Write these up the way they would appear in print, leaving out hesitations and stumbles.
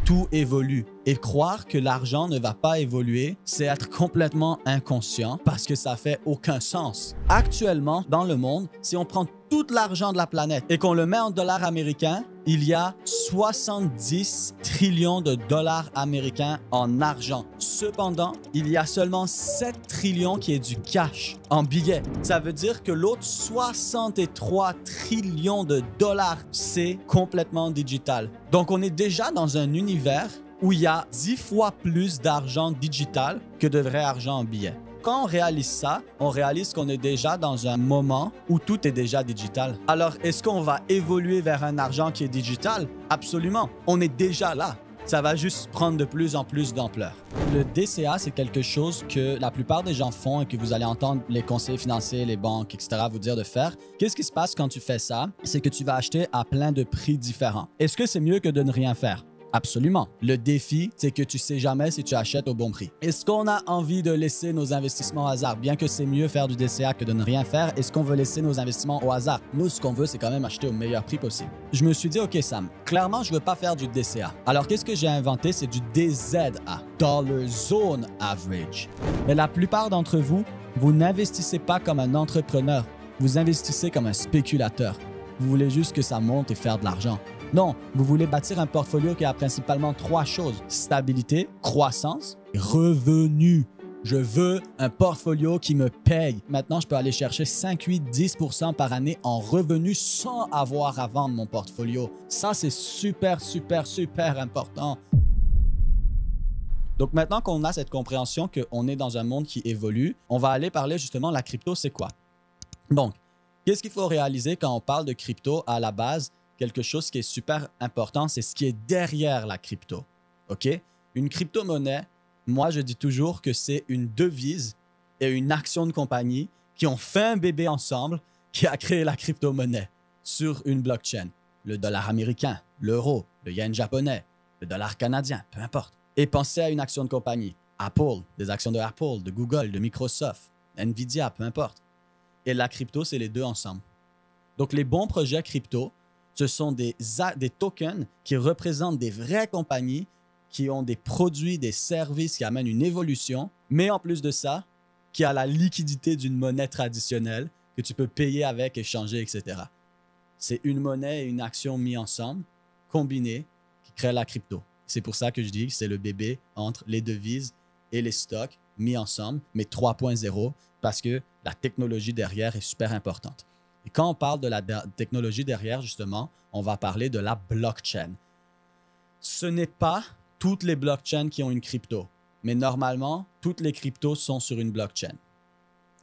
tout évolue. Et croire que l'argent ne va pas évoluer, c'est être complètement inconscient parce que ça fait aucun sens. Actuellement, dans le monde, si on prend tout l'argent de la planète et qu'on le met en dollars américains, il y a 70 trillions de dollars américains en argent. Cependant, il y a seulement 7 trillions qui est du cash en billets. Ça veut dire que l'autre 63 trillions de dollars, c'est complètement digital. Donc, on est déjà dans un univers où il y a 10 fois plus d'argent digital que de vrai argent en billets. Quand on réalise ça, on réalise qu'on est déjà dans un moment où tout est déjà digital. Alors, est-ce qu'on va évoluer vers un argent qui est digital? Absolument. On est déjà là. Ça va juste prendre de plus en plus d'ampleur. Le DCA, c'est quelque chose que la plupart des gens font et que vous allez entendre les conseillers financiers, les banques, etc. vous dire de faire. Qu'est-ce qui se passe quand tu fais ça? C'est que tu vas acheter à plein de prix différents. Est-ce que c'est mieux que de ne rien faire? Absolument. Le défi, c'est que tu ne sais jamais si tu achètes au bon prix. Est-ce qu'on a envie de laisser nos investissements au hasard? Bien que c'est mieux faire du DCA que de ne rien faire, est-ce qu'on veut laisser nos investissements au hasard? Nous, ce qu'on veut, c'est quand même acheter au meilleur prix possible. Je me suis dit, OK Sam, clairement, je ne veux pas faire du DCA. Alors, qu'est-ce que j'ai inventé? C'est du DZA, Dollar Zone Average. Mais la plupart d'entre vous, vous n'investissez pas comme un entrepreneur. Vous investissez comme un spéculateur. Vous voulez juste que ça monte et faire de l'argent. Non, vous voulez bâtir un portfolio qui a principalement 3 choses. Stabilité, croissance, revenu. Je veux un portfolio qui me paye. Maintenant, je peux aller chercher 5, 8, 10% par année en revenu sans avoir à vendre mon portfolio. Ça, c'est super, super, super important. Donc maintenant qu'on a cette compréhension qu'on est dans un monde qui évolue, on va aller parler justement de la crypto, c'est quoi? Donc, qu'est-ce qu'il faut réaliser quand on parle de crypto à la base? Quelque chose qui est super important, c'est ce qui est derrière la crypto. OK? Une crypto-monnaie, moi, je dis toujours que c'est une devise et une action de compagnie qui ont fait un bébé ensemble qui a créé la crypto-monnaie sur une blockchain. Le dollar américain, l'euro, le yen japonais, le dollar canadien, peu importe. Et pensez à une action de compagnie. Apple, des actions de Apple, de Google, de Microsoft, Nvidia, peu importe. Et la crypto, c'est les deux ensemble. Donc, les bons projets crypto, ce sont des tokens qui représentent des vraies compagnies qui ont des produits, des services qui amènent une évolution, mais en plus de ça, qui a la liquidité d'une monnaie traditionnelle que tu peux payer avec, échanger, etc. C'est une monnaie et une action mis ensemble, combinées, qui créent la crypto. C'est pour ça que je dis que c'est le bébé entre les devises et les stocks mis ensemble, mais 3.0, parce que la technologie derrière est super importante. Et quand on parle de la technologie derrière, justement, on va parler de la blockchain. Ce n'est pas toutes les blockchains qui ont une crypto, mais normalement, toutes les cryptos sont sur une blockchain.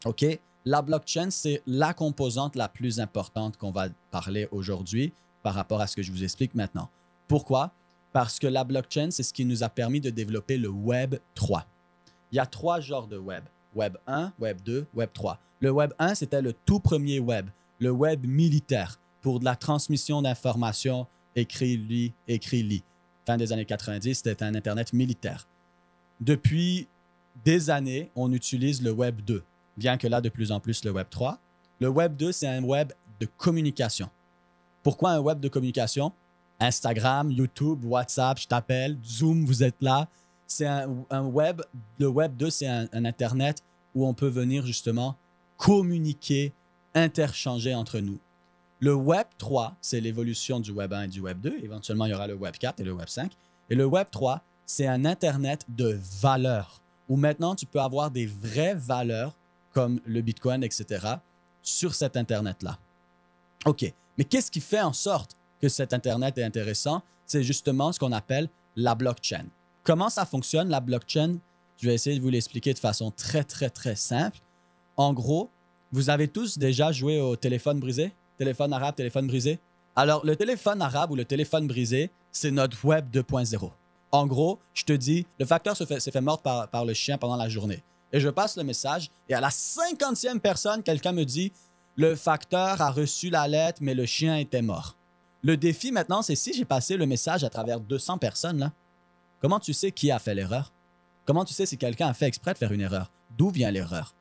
OK? La blockchain, c'est la composante la plus importante qu'on va parler aujourd'hui par rapport à ce que je vous explique maintenant. Pourquoi? Parce que la blockchain, c'est ce qui nous a permis de développer le Web 3. Il y a 3 genres de web. Web 1, Web 2, Web 3. Le Web 1, c'était le tout premier web. Le web militaire pour de la transmission d'informations, écrit-lis, écrit-lis. Fin des années 90, c'était un Internet militaire. Depuis des années, on utilise le web 2, bien que là, de plus en plus, le web 3. Le web 2, c'est un web de communication. Pourquoi un web de communication? Instagram, YouTube, WhatsApp, je t'appelle, Zoom, vous êtes là. C'est un web, le web 2, c'est un Internet où on peut venir justement communiquer, interchanger entre nous. Le Web 3, c'est l'évolution du Web 1 et du Web 2. Éventuellement, il y aura le Web 4 et le Web 5. Et le Web 3, c'est un Internet de valeurs où maintenant, tu peux avoir des vraies valeurs comme le Bitcoin, etc. sur cet Internet-là. OK. Mais qu'est-ce qui fait en sorte que cet Internet est intéressant? C'est justement ce qu'on appelle la blockchain. Comment ça fonctionne, la blockchain? Je vais essayer de vous l'expliquer de façon très, très, très simple. En gros, vous avez tous déjà joué au téléphone brisé? Téléphone arabe, téléphone brisé? Alors, le téléphone arabe ou le téléphone brisé, c'est notre Web 2.0. En gros, je te dis, le facteur s'est fait mordre par le chien pendant la journée. Et je passe le message et à la 50e personne, quelqu'un me dit, le facteur a reçu la lettre, mais le chien était mort. Le défi maintenant, c'est si j'ai passé le message à travers 200 personnes, là, comment tu sais qui a fait l'erreur? Comment tu sais si quelqu'un a fait exprès de faire une erreur? D'où vient l'erreur?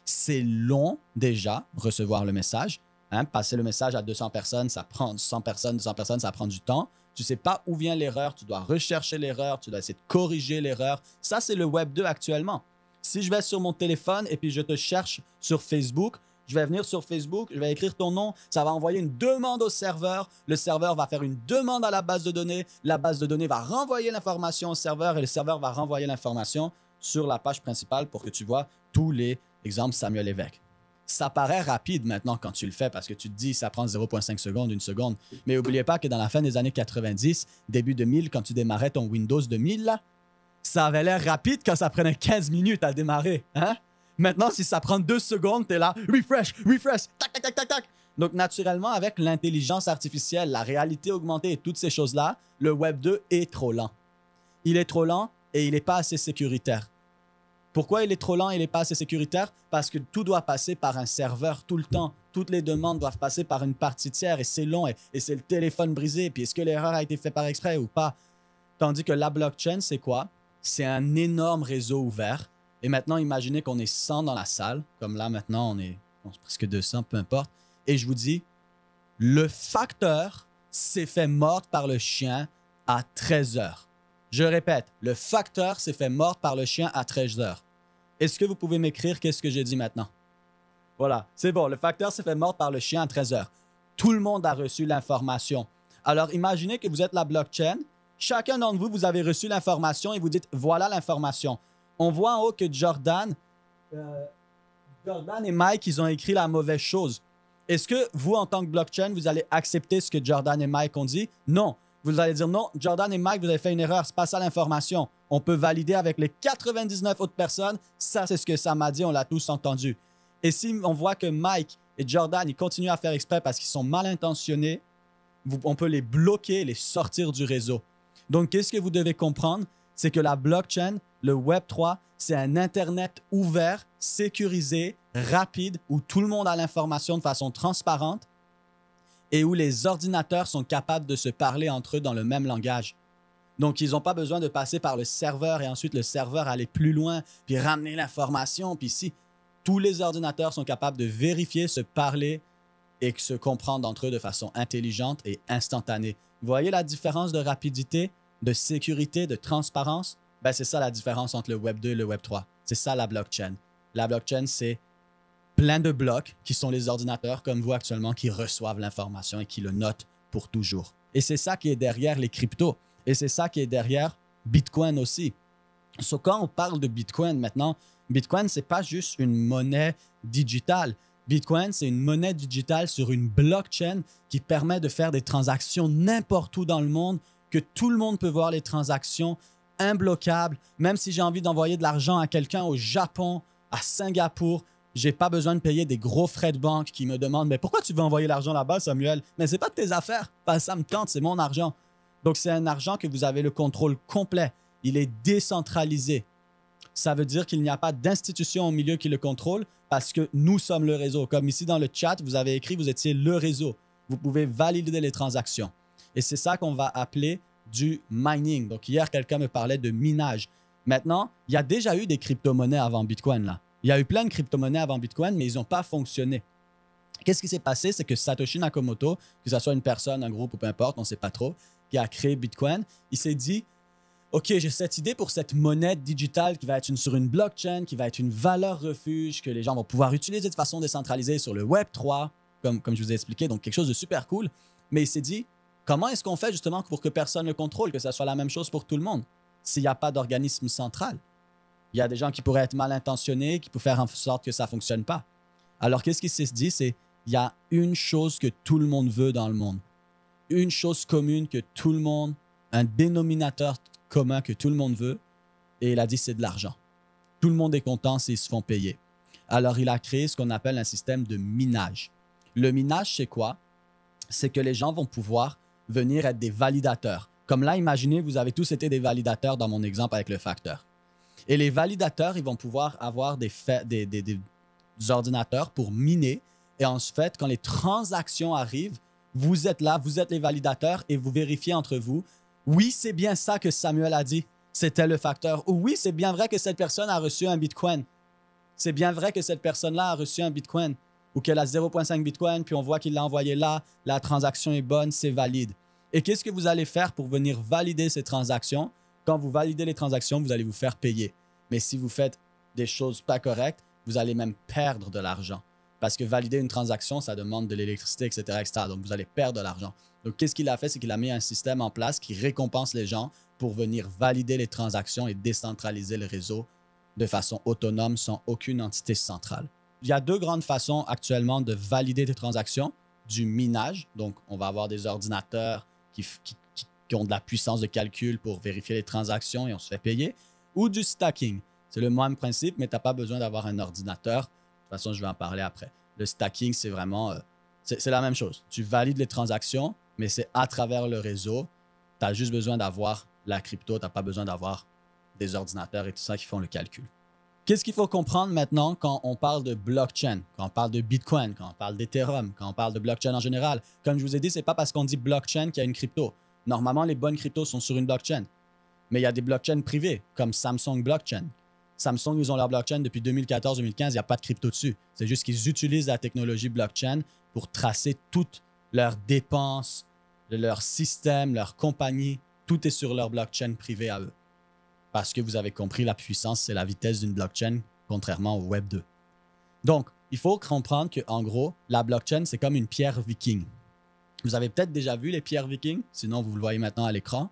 C'est long déjà, recevoir le message. Hein? Passer le message à 200 personnes, ça prend 100 personnes, 200 personnes, ça prend du temps. Tu ne sais pas où vient l'erreur, tu dois rechercher l'erreur, tu dois essayer de corriger l'erreur. Ça, c'est le Web 2 actuellement. Si je vais sur mon téléphone et puis je te cherche sur Facebook, je vais venir sur Facebook, je vais écrire ton nom, ça va envoyer une demande au serveur, le serveur va faire une demande à la base de données va renvoyer l'information au serveur et le serveur va renvoyer l'information sur la page principale pour que tu vois tous les exemples Samuel Lévesque. Ça paraît rapide maintenant quand tu le fais parce que tu te dis ça prend 0,5 secondes, 1 seconde. Mais n'oubliez pas que dans la fin des années 90, début 2000, quand tu démarrais ton Windows 2000, là, ça avait l'air rapide quand ça prenait 15 minutes à démarrer. Hein? Maintenant, si ça prend 2 secondes, tu es là, refresh, tac, tac, tac, tac, tac. Donc, naturellement, avec l'intelligence artificielle, la réalité augmentée et toutes ces choses-là, le Web 2 est trop lent. Il est trop lent et il n'est pas assez sécuritaire. Pourquoi il est trop lent et il n'est pas assez sécuritaire? Parce que tout doit passer par un serveur tout le temps. Toutes les demandes doivent passer par une partie tiers et c'est long et c'est le téléphone brisé. Puis est-ce que l'erreur a été faite par exprès ou pas? Tandis que la blockchain, c'est quoi? C'est un énorme réseau ouvert. Et maintenant, imaginez qu'on est 100 dans la salle. Comme là, maintenant, on est presque 200, peu importe. Et je vous dis, le facteur s'est fait mordre par le chien à 13 heures. Je répète, le facteur s'est fait mordre par le chien à 13 heures. Est-ce que vous pouvez m'écrire qu'est-ce que j'ai dit maintenant? Voilà, c'est bon, le facteur s'est fait mordre par le chien à 13 heures. Tout le monde a reçu l'information. Alors, imaginez que vous êtes la blockchain. Chacun d'entre vous, vous avez reçu l'information et vous dites, voilà l'information. On voit en haut que Jordan et Mike, ils ont écrit la mauvaise chose. Est-ce que vous, en tant que blockchain, vous allez accepter ce que Jordan et Mike ont dit? Non. Vous allez dire non, Jordan et Mike, vous avez fait une erreur, c'est pas ça l'information. On peut valider avec les 99 autres personnes, ça c'est ce que Sam a dit, on l'a tous entendu. Et si on voit que Mike et Jordan, ils continuent à faire exprès parce qu'ils sont mal intentionnés, on peut les bloquer, les sortir du réseau. Donc, qu'est-ce que vous devez comprendre? C'est que la blockchain, le Web 3, c'est un Internet ouvert, sécurisé, rapide, où tout le monde a l'information de façon transparente et où les ordinateurs sont capables de se parler entre eux dans le même langage. Donc, ils n'ont pas besoin de passer par le serveur et ensuite le serveur aller plus loin, puis ramener l'information. Puis si tous les ordinateurs sont capables de vérifier, se parler et se comprendre entre eux de façon intelligente et instantanée. Vous voyez la différence de rapidité, de sécurité, de transparence? Ben, c'est ça la différence entre le Web 2 et le Web 3. C'est ça la blockchain. La blockchain, c'est plein de blocs qui sont les ordinateurs comme vous actuellement qui reçoivent l'information et qui le notent pour toujours. Et c'est ça qui est derrière les cryptos. Et c'est ça qui est derrière Bitcoin aussi. So, quand on parle de Bitcoin maintenant, Bitcoin, ce n'est pas juste une monnaie digitale. Bitcoin, c'est une monnaie digitale sur une blockchain qui permet de faire des transactions n'importe où dans le monde, que tout le monde peut voir les transactions imbloquables. Même si j'ai envie d'envoyer de l'argent à quelqu'un au Japon, à Singapour, je n'ai pas besoin de payer des gros frais de banque qui me demandent « Mais pourquoi tu veux envoyer l'argent là-bas, Samuel? » Mais ce n'est pas de tes affaires. Ça me tente, c'est mon argent. Donc, c'est un argent que vous avez le contrôle complet. Il est décentralisé. Ça veut dire qu'il n'y a pas d'institution au milieu qui le contrôle parce que nous sommes le réseau. Comme ici dans le chat, vous avez écrit, vous étiez le réseau. Vous pouvez valider les transactions. Et c'est ça qu'on va appeler du mining. Donc, hier, quelqu'un me parlait de minage. Maintenant, il y a déjà eu des crypto-monnaies avant Bitcoin, là. Il y a eu plein de crypto-monnaies avant Bitcoin, mais ils n'ont pas fonctionné. Qu'est-ce qui s'est passé? C'est que Satoshi Nakamoto, que ce soit une personne, un groupe ou peu importe, on ne sait pas trop, qui a créé Bitcoin, il s'est dit « OK, j'ai cette idée pour cette monnaie digitale qui va être sur une blockchain, qui va être une valeur refuge, que les gens vont pouvoir utiliser de façon décentralisée sur le Web 3, comme je vous ai expliqué, donc quelque chose de super cool. » Mais il s'est dit « Comment est-ce qu'on fait justement pour que personne ne le contrôle, que ça soit la même chose pour tout le monde, s'il n'y a pas d'organisme central? » Il y a des gens qui pourraient être mal intentionnés, qui peuvent faire en sorte que ça ne fonctionne pas. Alors, qu'est-ce qui s'est dit? C'est il y a une chose que tout le monde veut dans le monde. Une chose commune que tout le monde, un dénominateur commun que tout le monde veut. Et il a dit, c'est de l'argent. Tout le monde est content s'ils se font payer. Alors, il a créé ce qu'on appelle un système de minage. Le minage, c'est quoi? C'est que les gens vont pouvoir venir être des validateurs. Comme là, imaginez, vous avez tous été des validateurs dans mon exemple avec le facteur. Et les validateurs, ils vont pouvoir avoir des ordinateurs pour miner. Et en fait, quand les transactions arrivent, vous êtes là, vous êtes les validateurs et vous vérifiez entre vous. Oui, c'est bien ça que Samuel a dit. C'était le facteur. Ou oui, c'est bien vrai que cette personne a reçu un Bitcoin. C'est bien vrai que cette personne-là a reçu un Bitcoin. Ou qu'elle a 0,5 Bitcoin, puis on voit qu'il l'a envoyé là, la transaction est bonne, c'est valide. Et qu'est-ce que vous allez faire pour venir valider ces transactions? Quand vous validez les transactions, vous allez vous faire payer. Mais si vous faites des choses pas correctes, vous allez même perdre de l'argent. Parce que valider une transaction, ça demande de l'électricité, etc., etc. Donc, vous allez perdre de l'argent. Donc, qu'est-ce qu'il a fait? C'est qu'il a mis un système en place qui récompense les gens pour venir valider les transactions et décentraliser le réseau de façon autonome sans aucune entité centrale. Il y a deux grandes façons actuellement de valider des transactions. Du minage, donc on va avoir des ordinateurs qui ont de la puissance de calcul pour vérifier les transactions et on se fait payer, ou du stacking. C'est le même principe, mais tu n'as pas besoin d'avoir un ordinateur. De toute façon, je vais en parler après. Le stacking, c'est vraiment... c'est la même chose. Tu valides les transactions, mais c'est à travers le réseau. Tu as juste besoin d'avoir la crypto. Tu n'as pas besoin d'avoir des ordinateurs et tout ça qui font le calcul. Qu'est-ce qu'il faut comprendre maintenant quand on parle de blockchain, quand on parle de Bitcoin, quand on parle d'Ethereum, quand on parle de blockchain en général? Comme je vous ai dit, ce n'est pas parce qu'on dit blockchain qu'il y a une crypto. Normalement, les bonnes cryptos sont sur une blockchain. Mais il y a des blockchains privées, comme Samsung Blockchain. Samsung, ils ont leur blockchain depuis 2014-2015, il n'y a pas de crypto dessus. C'est juste qu'ils utilisent la technologie blockchain pour tracer toutes leurs dépenses, leur système, leur compagnie. Tout est sur leur blockchain privée à eux. Parce que vous avez compris, la puissance, c'est la vitesse d'une blockchain, contrairement au Web 2. Donc, il faut comprendre qu'en gros, la blockchain, c'est comme une pierre viking. Vous avez peut-être déjà vu les pierres vikings, sinon vous le voyez maintenant à l'écran.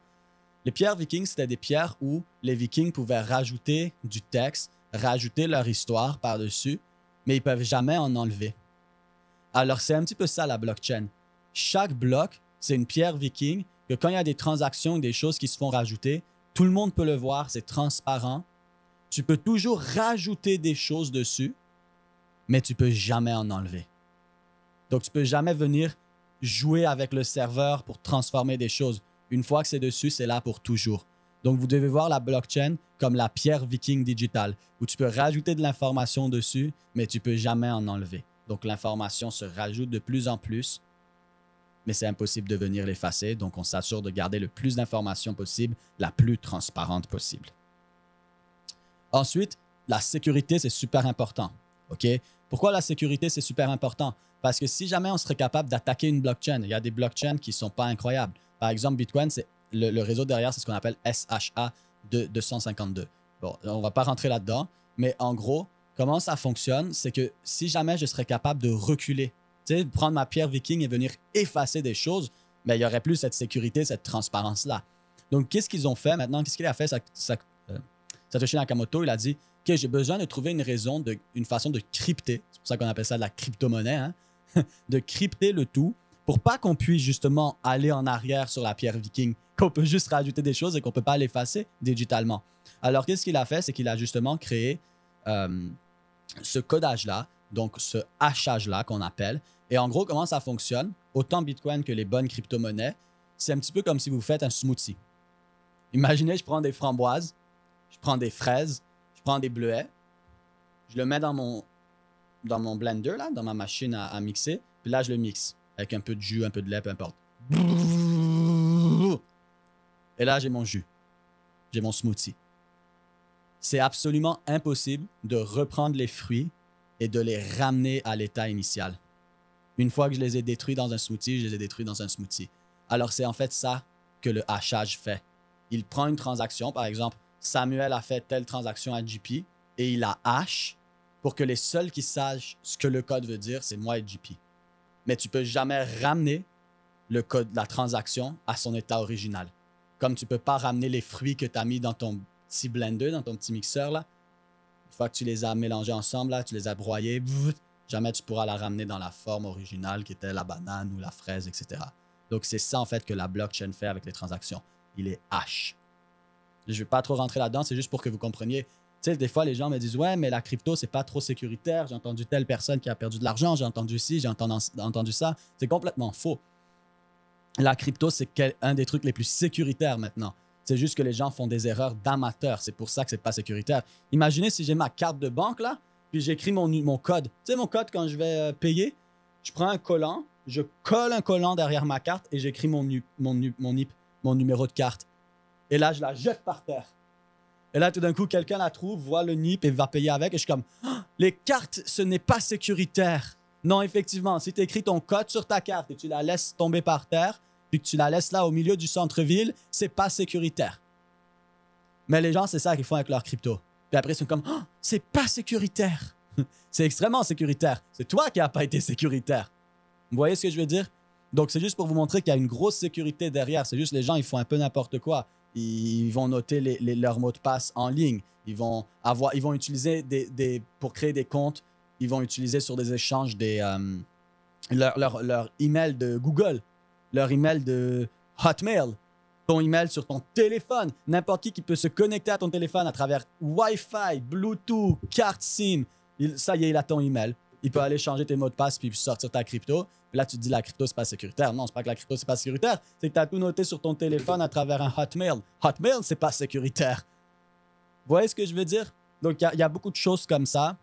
Les pierres vikings, c'était des pierres où les vikings pouvaient rajouter du texte, rajouter leur histoire par-dessus, mais ils ne peuvent jamais en enlever. Alors, c'est un petit peu ça la blockchain. Chaque bloc, c'est une pierre viking que quand il y a des transactions, des choses qui se font rajouter, tout le monde peut le voir, c'est transparent. Tu peux toujours rajouter des choses dessus, mais tu ne peux jamais en enlever. Donc, tu ne peux jamais venir jouer avec le serveur pour transformer des choses. Une fois que c'est dessus, c'est là pour toujours. Donc, vous devez voir la blockchain comme la pierre viking digitale, où tu peux rajouter de l'information dessus, mais tu ne peux jamais en enlever. Donc, l'information se rajoute de plus en plus, mais c'est impossible de venir l'effacer. Donc, on s'assure de garder le plus d'informations possible, la plus transparente possible. Ensuite, la sécurité, c'est super important. OK? Pourquoi la sécurité, c'est super important? Parce que si jamais on serait capable d'attaquer une blockchain, il y a des blockchains qui ne sont pas incroyables. Par exemple, Bitcoin, c'est le réseau derrière, c'est ce qu'on appelle SHA 252. Bon, on ne va pas rentrer là-dedans, mais en gros, comment ça fonctionne, c'est que si jamais je serais capable de reculer, tu sais, prendre ma pierre viking et venir effacer des choses, ben, il n'y aurait plus cette sécurité, cette transparence-là. Donc, qu'est-ce qu'ils ont fait maintenant? Qu'est-ce qu'il a fait? Satoshi Nakamoto, il a dit que j'ai besoin de trouver une façon de crypter, c'est pour ça qu'on appelle ça de la crypto-monnaie, hein? De crypter le tout pour pas qu'on puisse justement aller en arrière sur la pierre viking, qu'on peut juste rajouter des choses et qu'on ne peut pas l'effacer digitalement. Alors, qu'est-ce qu'il a fait? C'est qu'il a justement créé ce codage-là, donc ce hachage-là qu'on appelle. Et en gros, comment ça fonctionne? Autant Bitcoin que les bonnes crypto-monnaies, c'est un petit peu comme si vous faites un smoothie. Imaginez, je prends des framboises, je prends des fraises, je prends des bleuets, je le mets dans mon blender, là, dans ma machine à mixer, puis là, je le mixe avec un peu de jus, un peu de lait, peu importe. Et là, j'ai mon jus. J'ai mon smoothie. C'est absolument impossible de reprendre les fruits et de les ramener à l'état initial. Une fois que je les ai détruits dans un smoothie, je les ai détruits dans un smoothie. Alors, c'est en fait ça que le hachage fait. Il prend une transaction, par exemple, Samuel a fait telle transaction à JP et il la hache pour que les seuls qui sachent ce que le code veut dire, c'est moi et JP. Mais tu ne peux jamais ramener le code, la transaction à son état original. Comme tu ne peux pas ramener les fruits que tu as mis dans ton petit blender, dans ton petit mixeur, là. Une fois que tu les as mélangés ensemble, là, tu les as broyés, jamais tu pourras la ramener dans la forme originale qui était la banane ou la fraise, etc. Donc, c'est ça, en fait, que la blockchain fait avec les transactions. Il est hash. Je ne vais pas trop rentrer là-dedans, c'est juste pour que vous compreniez. Tu sais, des fois, les gens me disent « Ouais, mais la crypto, c'est pas trop sécuritaire. J'ai entendu telle personne qui a perdu de l'argent. J'ai entendu ci, j'ai entendu ça. » C'est complètement faux. La crypto, c'est un des trucs les plus sécuritaires maintenant. C'est juste que les gens font des erreurs d'amateurs. C'est pour ça que c'est pas sécuritaire. Imaginez si j'ai ma carte de banque, là, puis j'écris mon code. Tu sais, mon code, quand je vais payer, je prends un collant, je colle un collant derrière ma carte et j'écris mon numéro de carte. Et là, je la jette par terre. Et là, tout d'un coup, quelqu'un la trouve, voit le NIP et va payer avec. Et je suis comme, oh, les cartes, ce n'est pas sécuritaire. Non, effectivement, si tu écris ton code sur ta carte et tu la laisses tomber par terre, puis que tu la laisses là au milieu du centre-ville, c'est pas sécuritaire. Mais les gens, c'est ça qu'ils font avec leur crypto. Puis après, ils sont comme, oh, c'est pas sécuritaire. C'est extrêmement sécuritaire. C'est toi qui n'as pas été sécuritaire. Vous voyez ce que je veux dire? Donc, c'est juste pour vous montrer qu'il y a une grosse sécurité derrière. C'est juste les gens, ils font un peu n'importe quoi. Ils vont noter leurs mots de passe en ligne. Ils vont utiliser pour créer des comptes, ils vont utiliser sur des échanges leur email de Google, leur email de Hotmail, ton email sur ton téléphone. N'importe qui peut se connecter à ton téléphone à travers Wi-Fi, Bluetooth, carte SIM. Ça y est, il a ton email. Il peut aller changer tes mots de passe puis sortir ta crypto. Puis là, tu te dis la crypto, c'est pas sécuritaire. Non, c'est pas que la crypto, c'est pas sécuritaire. C'est que tu as tout noté sur ton téléphone à travers un Hotmail. Hotmail, c'est pas sécuritaire. Vous voyez ce que je veux dire? Donc, il y a beaucoup de choses comme ça,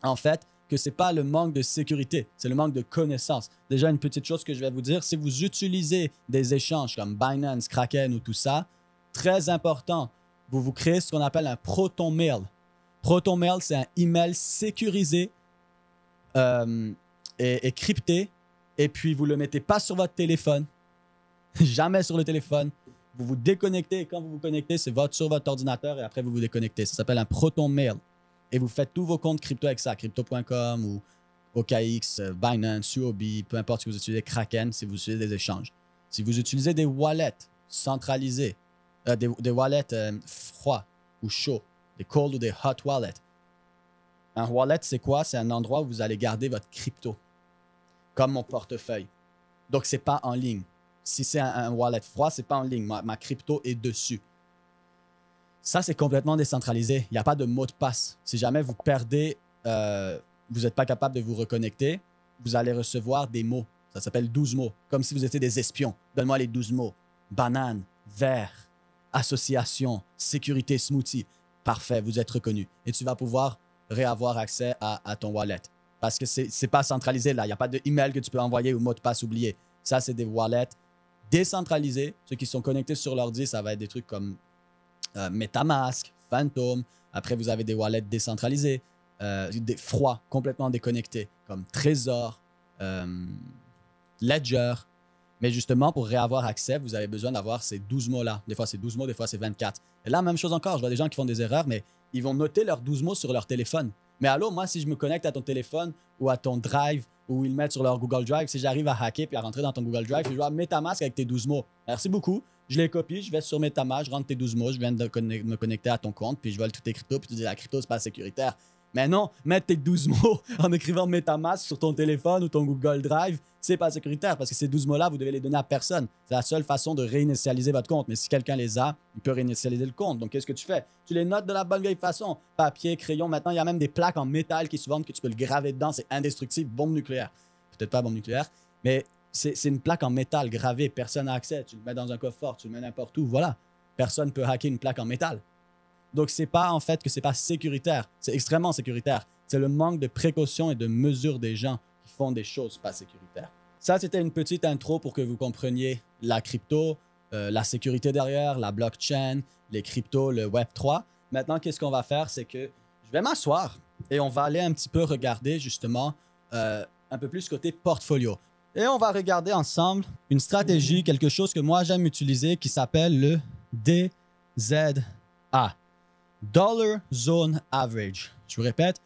en fait, que c'est pas le manque de sécurité, c'est le manque de connaissance. Déjà, une petite chose que je vais vous dire, si vous utilisez des échanges comme Binance, Kraken ou tout ça, très important, vous créez ce qu'on appelle un Proton Mail. Proton Mail, c'est un email sécurisé et crypté, et puis vous ne le mettez pas sur votre téléphone, jamais sur le téléphone. Vous vous déconnectez et quand vous vous connectez, c'est sur votre ordinateur et après vous vous déconnectez. Ça s'appelle un Proton Mail. Et vous faites tous vos comptes crypto avec ça, crypto.com ou OKX, Binance, UOB, peu importe si vous utilisez Kraken, si vous utilisez des échanges. Si vous utilisez des wallets centralisés, des wallets froids ou chauds, des cold ou des hot wallets. Un wallet, c'est quoi? C'est un endroit où vous allez garder votre crypto, comme mon portefeuille. Donc, ce n'est pas en ligne. Si c'est un wallet froid, ce n'est pas en ligne. Ma crypto est dessus. Ça, c'est complètement décentralisé. Il n'y a pas de mot de passe. Si jamais vous perdez, vous n'êtes pas capable de vous reconnecter, vous allez recevoir des mots. Ça s'appelle 12 mots, comme si vous étiez des espions. Donne-moi les 12 mots. Banane, verre, association, sécurité, smoothie. Parfait, vous êtes reconnu. Et tu vas pouvoir réavoir accès à ton wallet. Parce que ce n'est pas centralisé là. Il n'y a pas d'email que tu peux envoyer ou mot de passe oublié. Ça, c'est des wallets décentralisés. Ceux qui sont connectés sur l'ordi, ça va être des trucs comme MetaMask, Phantom. Après, vous avez des wallets décentralisés, des froids, complètement déconnectés, comme Trésor, Ledger. Mais justement, pour réavoir accès, vous avez besoin d'avoir ces 12 mots-là. Des fois, c'est 12 mots, des fois, c'est 24. Et là, même chose encore. Je vois des gens qui font des erreurs, mais ils vont noter leurs 12 mots sur leur téléphone. Mais allô, moi, si je me connecte à ton téléphone ou à ton Drive ou ils le mettent sur leur Google Drive, si j'arrive à hacker puis à rentrer dans ton Google Drive, je vois MetaMask avec tes 12 mots. Merci beaucoup. Je les copie, je vais sur MetaMask, je rentre tes 12 mots, je viens de me connecter à ton compte, puis je vole toutes tes cryptos, puis tu dis la crypto, c'est pas sécuritaire. Mais non, mettre tes 12 mots en écrivant MetaMask sur ton téléphone ou ton Google Drive, c'est pas sécuritaire parce que ces 12 mots-là, vous devez les donner à personne. C'est la seule façon de réinitialiser votre compte. Mais si quelqu'un les a, il peut réinitialiser le compte. Donc, qu'est-ce que tu fais? Tu les notes de la bonne vieille façon. Papier, crayon. Maintenant, il y a même des plaques en métal qui se vendent que tu peux le graver dedans. C'est indestructible. Bombe nucléaire. Peut-être pas bombe nucléaire, mais c'est une plaque en métal gravée. Personne n'a accès. Tu le mets dans un coffre-fort, tu le mets n'importe où. Voilà. Personne ne peut hacker une plaque en métal. Donc, c'est pas en fait que c'est pas sécuritaire. C'est extrêmement sécuritaire. C'est le manque de précaution et de mesure des gens qui font des choses pas sécuritaires. Ça, c'était une petite intro pour que vous compreniez la crypto, la sécurité derrière, la blockchain, les cryptos, le Web3. Maintenant, qu'est-ce qu'on va faire? C'est que je vais m'asseoir et on va aller un petit peu regarder justement un peu plus côté portfolio. Et on va regarder ensemble une stratégie, quelque chose que moi j'aime utiliser qui s'appelle le DZA. Dollar Zone Average. Je vous répète,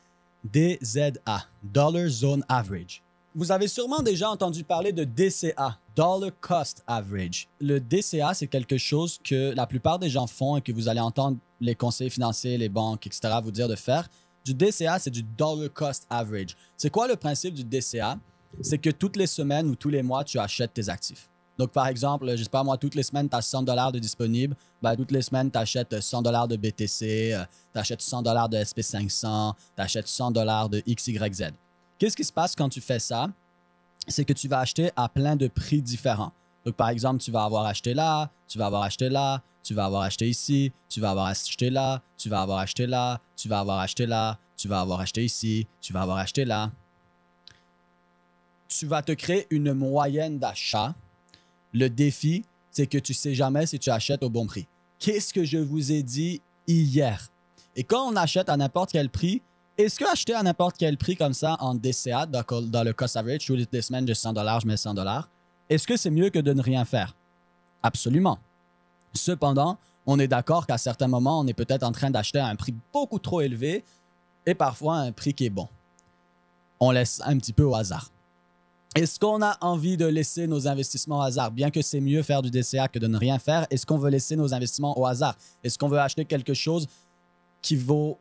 DZA. Dollar Zone Average. Vous avez sûrement déjà entendu parler de DCA, Dollar Cost Average. Le DCA, c'est quelque chose que la plupart des gens font et que vous allez entendre les conseillers financiers, les banques, etc. vous dire de faire. Du DCA, c'est du Dollar Cost Average. C'est quoi le principe du DCA? C'est que toutes les semaines ou tous les mois, tu achètes tes actifs. Donc, par exemple, je sais pas moi, toutes les semaines, tu as 100 $ de disponible. Ben, toutes les semaines, tu achètes 100 $ de BTC, tu achètes 100 $ de SP500, tu achètes 100 $ de XYZ. Qu'est-ce qui se passe quand tu fais ça? C'est que tu vas acheter à plein de prix différents. Donc, par exemple, tu vas avoir acheté là, tu vas avoir acheté là, tu vas avoir acheté ici, tu vas avoir acheté là, tu vas avoir acheté là, tu vas avoir acheté là, tu vas avoir acheté ici, tu vas avoir acheté là. Tu vas te créer une moyenne d'achat. Le défi, c'est que tu ne sais jamais si tu achètes au bon prix. Qu'est-ce que je vous ai dit hier? Et quand on achète à n'importe quel prix, est-ce que acheter à n'importe quel prix comme ça en DCA, dans le cost average, toutes les semaines, j'ai 100 $, je mets 100 $, Est-ce que c'est mieux que de ne rien faire? Absolument. Cependant, on est d'accord qu'à certains moments, on est peut-être en train d'acheter à un prix beaucoup trop élevé et parfois à un prix qui est bon. On laisse un petit peu au hasard. Est-ce qu'on a envie de laisser nos investissements au hasard? Bien que c'est mieux faire du DCA que de ne rien faire, est-ce qu'on veut laisser nos investissements au hasard? Est-ce qu'on veut acheter quelque chose qui vaut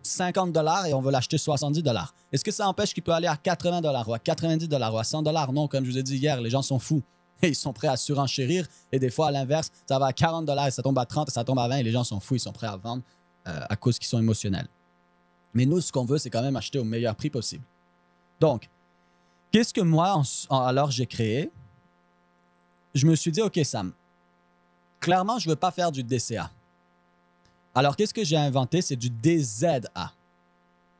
50 $ et on veut l'acheter 70 $? Est-ce que ça empêche qu'il peut aller à 80 $ ou à 90 $ ou à 100 $? Non, comme je vous ai dit hier, les gens sont fous et ils sont prêts à surenchérir. Et des fois, à l'inverse, ça va à 40 $ et ça tombe à 30 et ça tombe à 20 et les gens sont fous, ils sont prêts à vendre à cause qu'ils sont émotionnels. Mais nous, ce qu'on veut, c'est quand même acheter au meilleur prix possible. Donc, qu'est-ce que moi, alors j'ai créé? Je me suis dit, OK, Sam, clairement, je ne veux pas faire du DCA. Alors, qu'est-ce que j'ai inventé? C'est du DZA.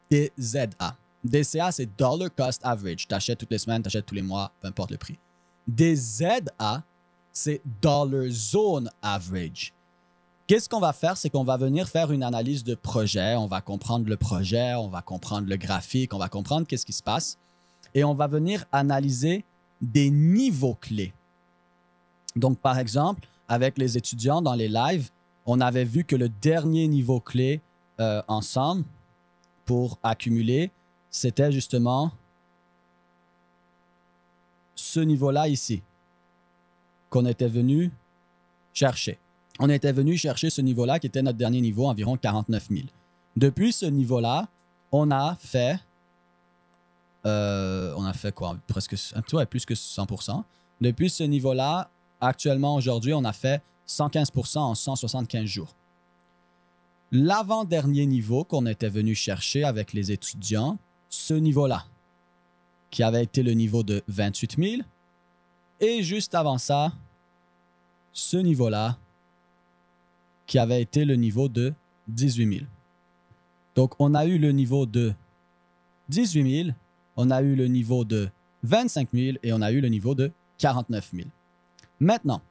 DZA. DCA, c'est Dollar Cost Average. Tu achètes toutes les semaines, tu achètes tous les mois, peu importe le prix. DZA, c'est Dollar Zone Average. Qu'est-ce qu'on va faire? C'est qu'on va venir faire une analyse de projet. On va comprendre le projet, on va comprendre le graphique, on va comprendre qu'est-ce qui se passe. Et on va venir analyser des niveaux clés. Donc, par exemple, avec les étudiants dans les lives, on avait vu que le dernier niveau clé ensemble pour accumuler, c'était justement ce niveau-là ici qu'on était venu chercher. On était venu chercher ce niveau-là qui était notre dernier niveau, environ 49 000. Depuis ce niveau-là, on a fait quoi? Presque un petit peu plus que 100%. Depuis ce niveau-là, actuellement, aujourd'hui, on a fait 115% en 175 jours. L'avant-dernier niveau qu'on était venu chercher avec les étudiants, ce niveau-là, qui avait été le niveau de 28 000, et juste avant ça, ce niveau-là, qui avait été le niveau de 18 000. Donc, on a eu le niveau de 18 000, on a eu le niveau de 25 000 et on a eu le niveau de 49 000. Maintenant,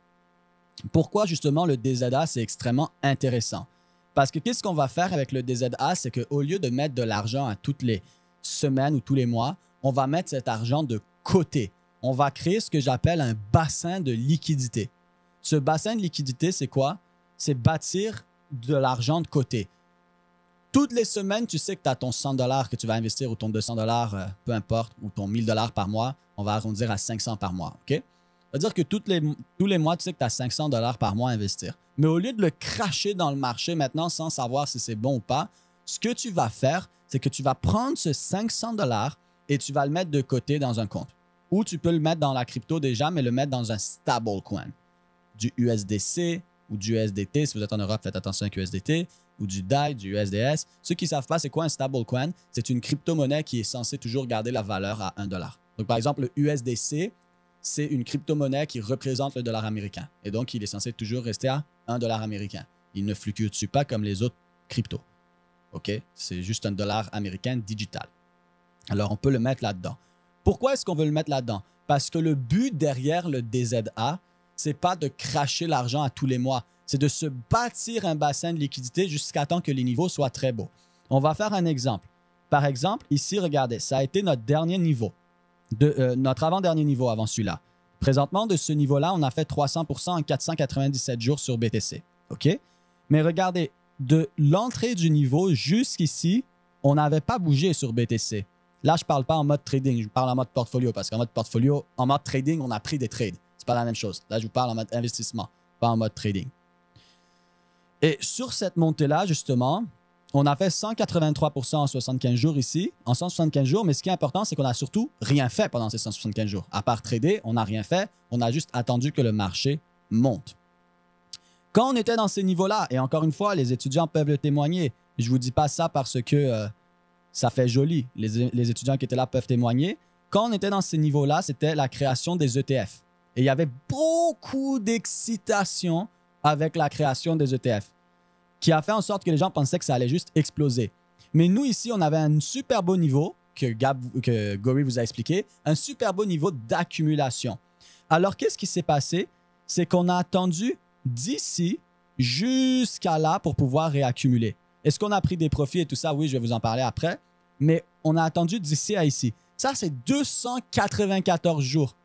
pourquoi justement le DZA, c'est extrêmement intéressant? Parce que qu'est-ce qu'on va faire avec le DZA, c'est qu'au lieu de mettre de l'argent à toutes les semaines ou tous les mois, on va mettre cet argent de côté. On va créer ce que j'appelle un bassin de liquidité. Ce bassin de liquidité, c'est quoi? C'est bâtir de l'argent de côté. Toutes les semaines, tu sais que tu as ton 100 $ que tu vas investir ou ton 200 $, peu importe, ou ton 1000 $ par mois. On va arrondir à 500 par mois, OK? Ça veut dire que tous les mois, tu sais que tu as 500 $ par mois à investir. Mais au lieu de le cracher dans le marché maintenant sans savoir si c'est bon ou pas, ce que tu vas faire, c'est que tu vas prendre ce 500 $ et tu vas le mettre de côté dans un compte. Ou tu peux le mettre dans la crypto déjà, mais le mettre dans un stablecoin. Du USDC ou du USDT. Si vous êtes en Europe, faites attention avec USDT. Ou du DAI, du USDS. Ceux qui ne savent pas c'est quoi un stablecoin, c'est une crypto-monnaie qui est censée toujours garder la valeur à 1 $. Donc, par exemple, le USDC, c'est une crypto-monnaie qui représente le dollar américain. Et donc, il est censé toujours rester à 1 $ américain. Il ne fluctue pas comme les autres cryptos. OK? C'est juste un dollar américain digital. Alors, on peut le mettre là-dedans. Pourquoi est-ce qu'on veut le mettre là-dedans? Parce que le but derrière le DZA, c'est pas de cracher l'argent à tous les mois. C'est de se bâtir un bassin de liquidité jusqu'à temps que les niveaux soient très beaux. On va faire un exemple. Par exemple, ici, regardez, ça a été notre dernier niveau, notre avant-dernier niveau avant celui-là. Présentement, de ce niveau-là, on a fait 300% en 497 jours sur BTC. OK? Mais regardez, de l'entrée du niveau jusqu'ici, on n'avait pas bougé sur BTC. Là, je ne parle pas en mode trading, je parle en mode portfolio parce qu'en mode portfolio, en mode trading, on a pris des trades. Ce n'est pas la même chose. Là, je vous parle en mode investissement, pas en mode trading. Et sur cette montée-là, justement, on a fait 183% en 75 jours ici, en 175 jours, mais ce qui est important, c'est qu'on n'a surtout rien fait pendant ces 175 jours. À part trader, on n'a rien fait, on a juste attendu que le marché monte. Quand on était dans ces niveaux-là, et encore une fois, les étudiants peuvent le témoigner, je ne vous dis pas ça parce que ça fait joli, les étudiants qui étaient là peuvent témoigner. Quand on était dans ces niveaux-là, c'était la création des ETF. Et il y avait beaucoup d'excitation avec la création des ETF, qui a fait en sorte que les gens pensaient que ça allait juste exploser. Mais nous, ici, on avait un super beau niveau, que Gory vous a expliqué, un super beau niveau d'accumulation. Alors, qu'est-ce qui s'est passé? C'est qu'on a attendu d'ici jusqu'à là pour pouvoir réaccumuler. Est-ce qu'on a pris des profits et tout ça? Oui, je vais vous en parler après. Mais on a attendu d'ici à ici. Ça, c'est 294 jours.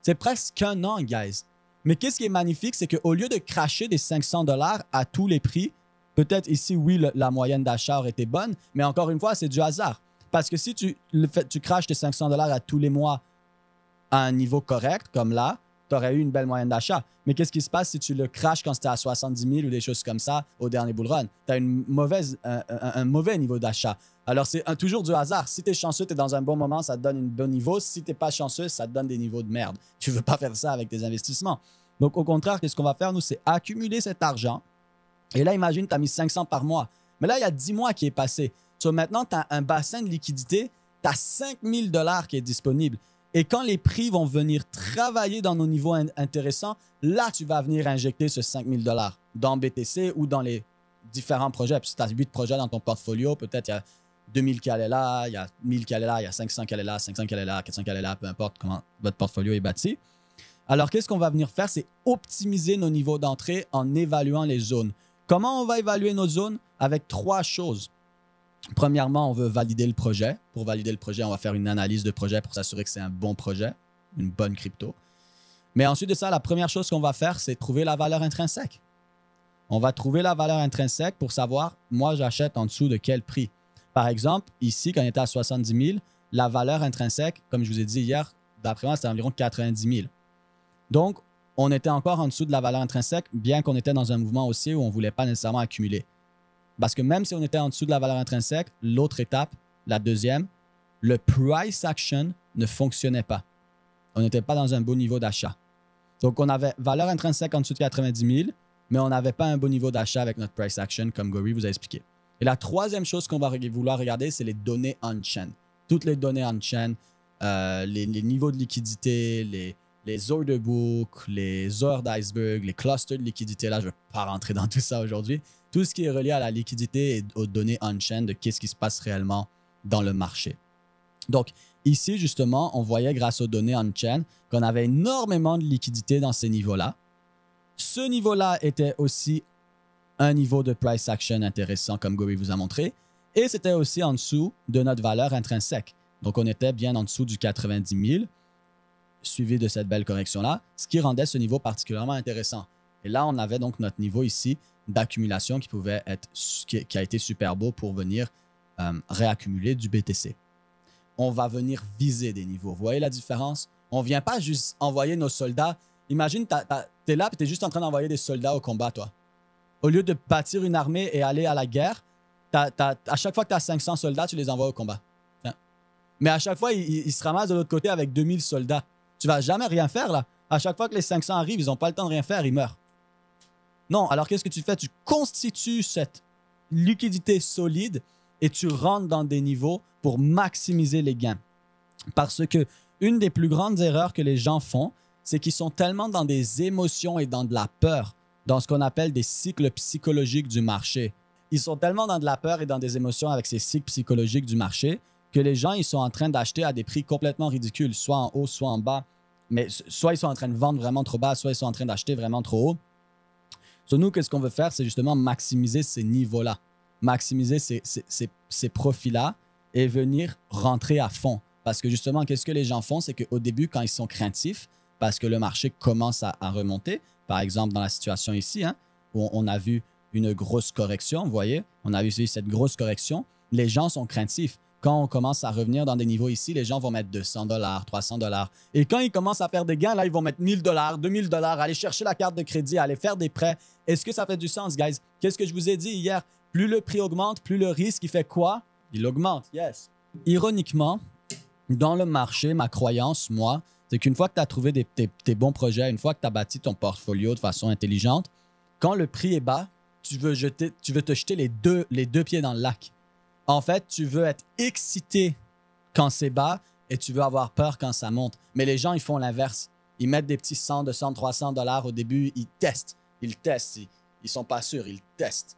C'est presque un an, guys. Mais qu'est-ce qui est magnifique, c'est qu'au lieu de cracher des 500 $ à tous les prix, peut-être ici, oui, la moyenne d'achat aurait été bonne, mais encore une fois, c'est du hasard. Parce que si tu craches tes 500 $ à tous les mois à un niveau correct, comme là, tu aurais eu une belle moyenne d'achat. Mais qu'est-ce qui se passe si tu le craches quand c'était à 70 000 ou des choses comme ça au dernier bull run? Tu as un mauvais niveau d'achat. Alors, c'est toujours du hasard. Si tu es chanceux, tu es dans un bon moment, ça te donne un bon niveau. Si tu n'es pas chanceux, ça te donne des niveaux de merde. Tu ne veux pas faire ça avec tes investissements. Donc, au contraire, qu'est-ce qu'on va faire, nous, c'est accumuler cet argent. Et là, imagine, tu as mis 500 par mois. Mais là, il y a 10 mois qui est passé. So, maintenant, tu as un bassin de liquidité, tu as 5 000 $ qui est disponible. Et quand les prix vont venir travailler dans nos niveaux intéressants, là, tu vas venir injecter ce 5 000 $ dans BTC ou dans les différents projets. Puis si tu as 8 projets dans ton portfolio, peut-être il y a 2000 qui allaient là, il y a 1000 qui allaient là, il y a 500 qui allaient là, 500 qui allaient là, 400 qui allaient là, peu importe comment votre portfolio est bâti. Alors, qu'est-ce qu'on va venir faire? C'est optimiser nos niveaux d'entrée en évaluant les zones. Comment on va évaluer nos zones? Avec 3 choses. Premièrement, on veut valider le projet. Pour valider le projet, on va faire une analyse de projet pour s'assurer que c'est un bon projet, une bonne crypto. Mais ensuite de ça, la première chose qu'on va faire, c'est trouver la valeur intrinsèque. On va trouver la valeur intrinsèque pour savoir, moi, j'achète en dessous de quel prix. Par exemple, ici, quand on était à 70 000, la valeur intrinsèque, comme je vous ai dit hier, d'après moi, c'était environ 90 000. Donc, on était encore en dessous de la valeur intrinsèque, bien qu'on était dans un mouvement haussier où on ne voulait pas nécessairement accumuler. Parce que même si on était en dessous de la valeur intrinsèque, l'autre étape, la deuxième, le price action ne fonctionnait pas. On n'était pas dans un bon niveau d'achat. Donc, on avait valeur intrinsèque en dessous de 90 000, mais on n'avait pas un bon niveau d'achat avec notre price action, comme Gory vous a expliqué. Et la troisième chose qu'on va vouloir regarder, c'est les données on-chain. Toutes les données on-chain, les niveaux de liquidité, les order books, les heures d'iceberg, les clusters de liquidité. Là, je ne vais pas rentrer dans tout ça aujourd'hui. Tout ce qui est relié à la liquidité et aux données on-chain de qu'est-ce qui se passe réellement dans le marché. Donc, ici, justement, on voyait grâce aux données on-chain qu'on avait énormément de liquidité dans ces niveaux-là. Ce niveau-là était aussi un niveau de price action intéressant, comme Gory vous a montré. Et c'était aussi en dessous de notre valeur intrinsèque. Donc, on était bien en dessous du 90 000, suivi de cette belle correction-là, ce qui rendait ce niveau particulièrement intéressant. Et là, on avait donc notre niveau ici d'accumulation qui a été super beau pour venir réaccumuler du BTC. On va venir viser des niveaux. Vous voyez la différence? On ne vient pas juste envoyer nos soldats. Imagine, tu es là et tu es juste en train d'envoyer des soldats au combat, toi. Au lieu de bâtir une armée et aller à la guerre, à chaque fois que tu as 500 soldats, tu les envoies au combat. Hein? Mais à chaque fois, ils se ramassent de l'autre côté avec 2000 soldats. Tu ne vas jamais rien faire, là. À chaque fois que les 500 arrivent, ils n'ont pas le temps de rien faire, ils meurent. Non, alors qu'est-ce que tu fais? Tu constitues cette liquidité solide et tu rentres dans des niveaux pour maximiser les gains. Parce que une des plus grandes erreurs que les gens font, c'est qu'ils sont tellement dans des émotions et dans de la peur, dans ce qu'on appelle des cycles psychologiques du marché. Ils sont tellement dans de la peur et dans des émotions avec ces cycles psychologiques du marché que les gens, ils sont en train d'acheter à des prix complètement ridicules, soit en haut, soit en bas. Mais soit ils sont en train de vendre vraiment trop bas, soit ils sont en train d'acheter vraiment trop haut. So, nous, qu'est-ce qu'on veut faire? C'est justement maximiser ces niveaux-là, maximiser ces profits-là et venir rentrer à fond. Parce que justement, qu'est-ce que les gens font? C'est qu'au début, quand ils sont craintifs, parce que le marché commence à remonter, par exemple dans la situation ici, hein, où on a vu une grosse correction, vous voyez, on a vu cette grosse correction, les gens sont craintifs. Quand on commence à revenir dans des niveaux ici, les gens vont mettre 200 $, 300 $. Et quand ils commencent à faire des gains, là, ils vont mettre 1000 $, 2000 $, aller chercher la carte de crédit, aller faire des prêts. Est-ce que ça fait du sens, guys? Qu'est-ce que je vous ai dit hier? Plus le prix augmente, plus le risque, il fait quoi? Il augmente, yes. Ironiquement, dans le marché, ma croyance, moi, c'est qu'une fois que tu as trouvé tes bons projets, une fois que tu as bâti ton portfolio de façon intelligente, quand le prix est bas, tu veux te jeter les deux pieds dans le lac. En fait, tu veux être excité quand c'est bas et tu veux avoir peur quand ça monte. Mais les gens, ils font l'inverse. Ils mettent des petits 100, 200, 300 $ au début. Ils testent. Ils sont pas sûrs. Ils testent.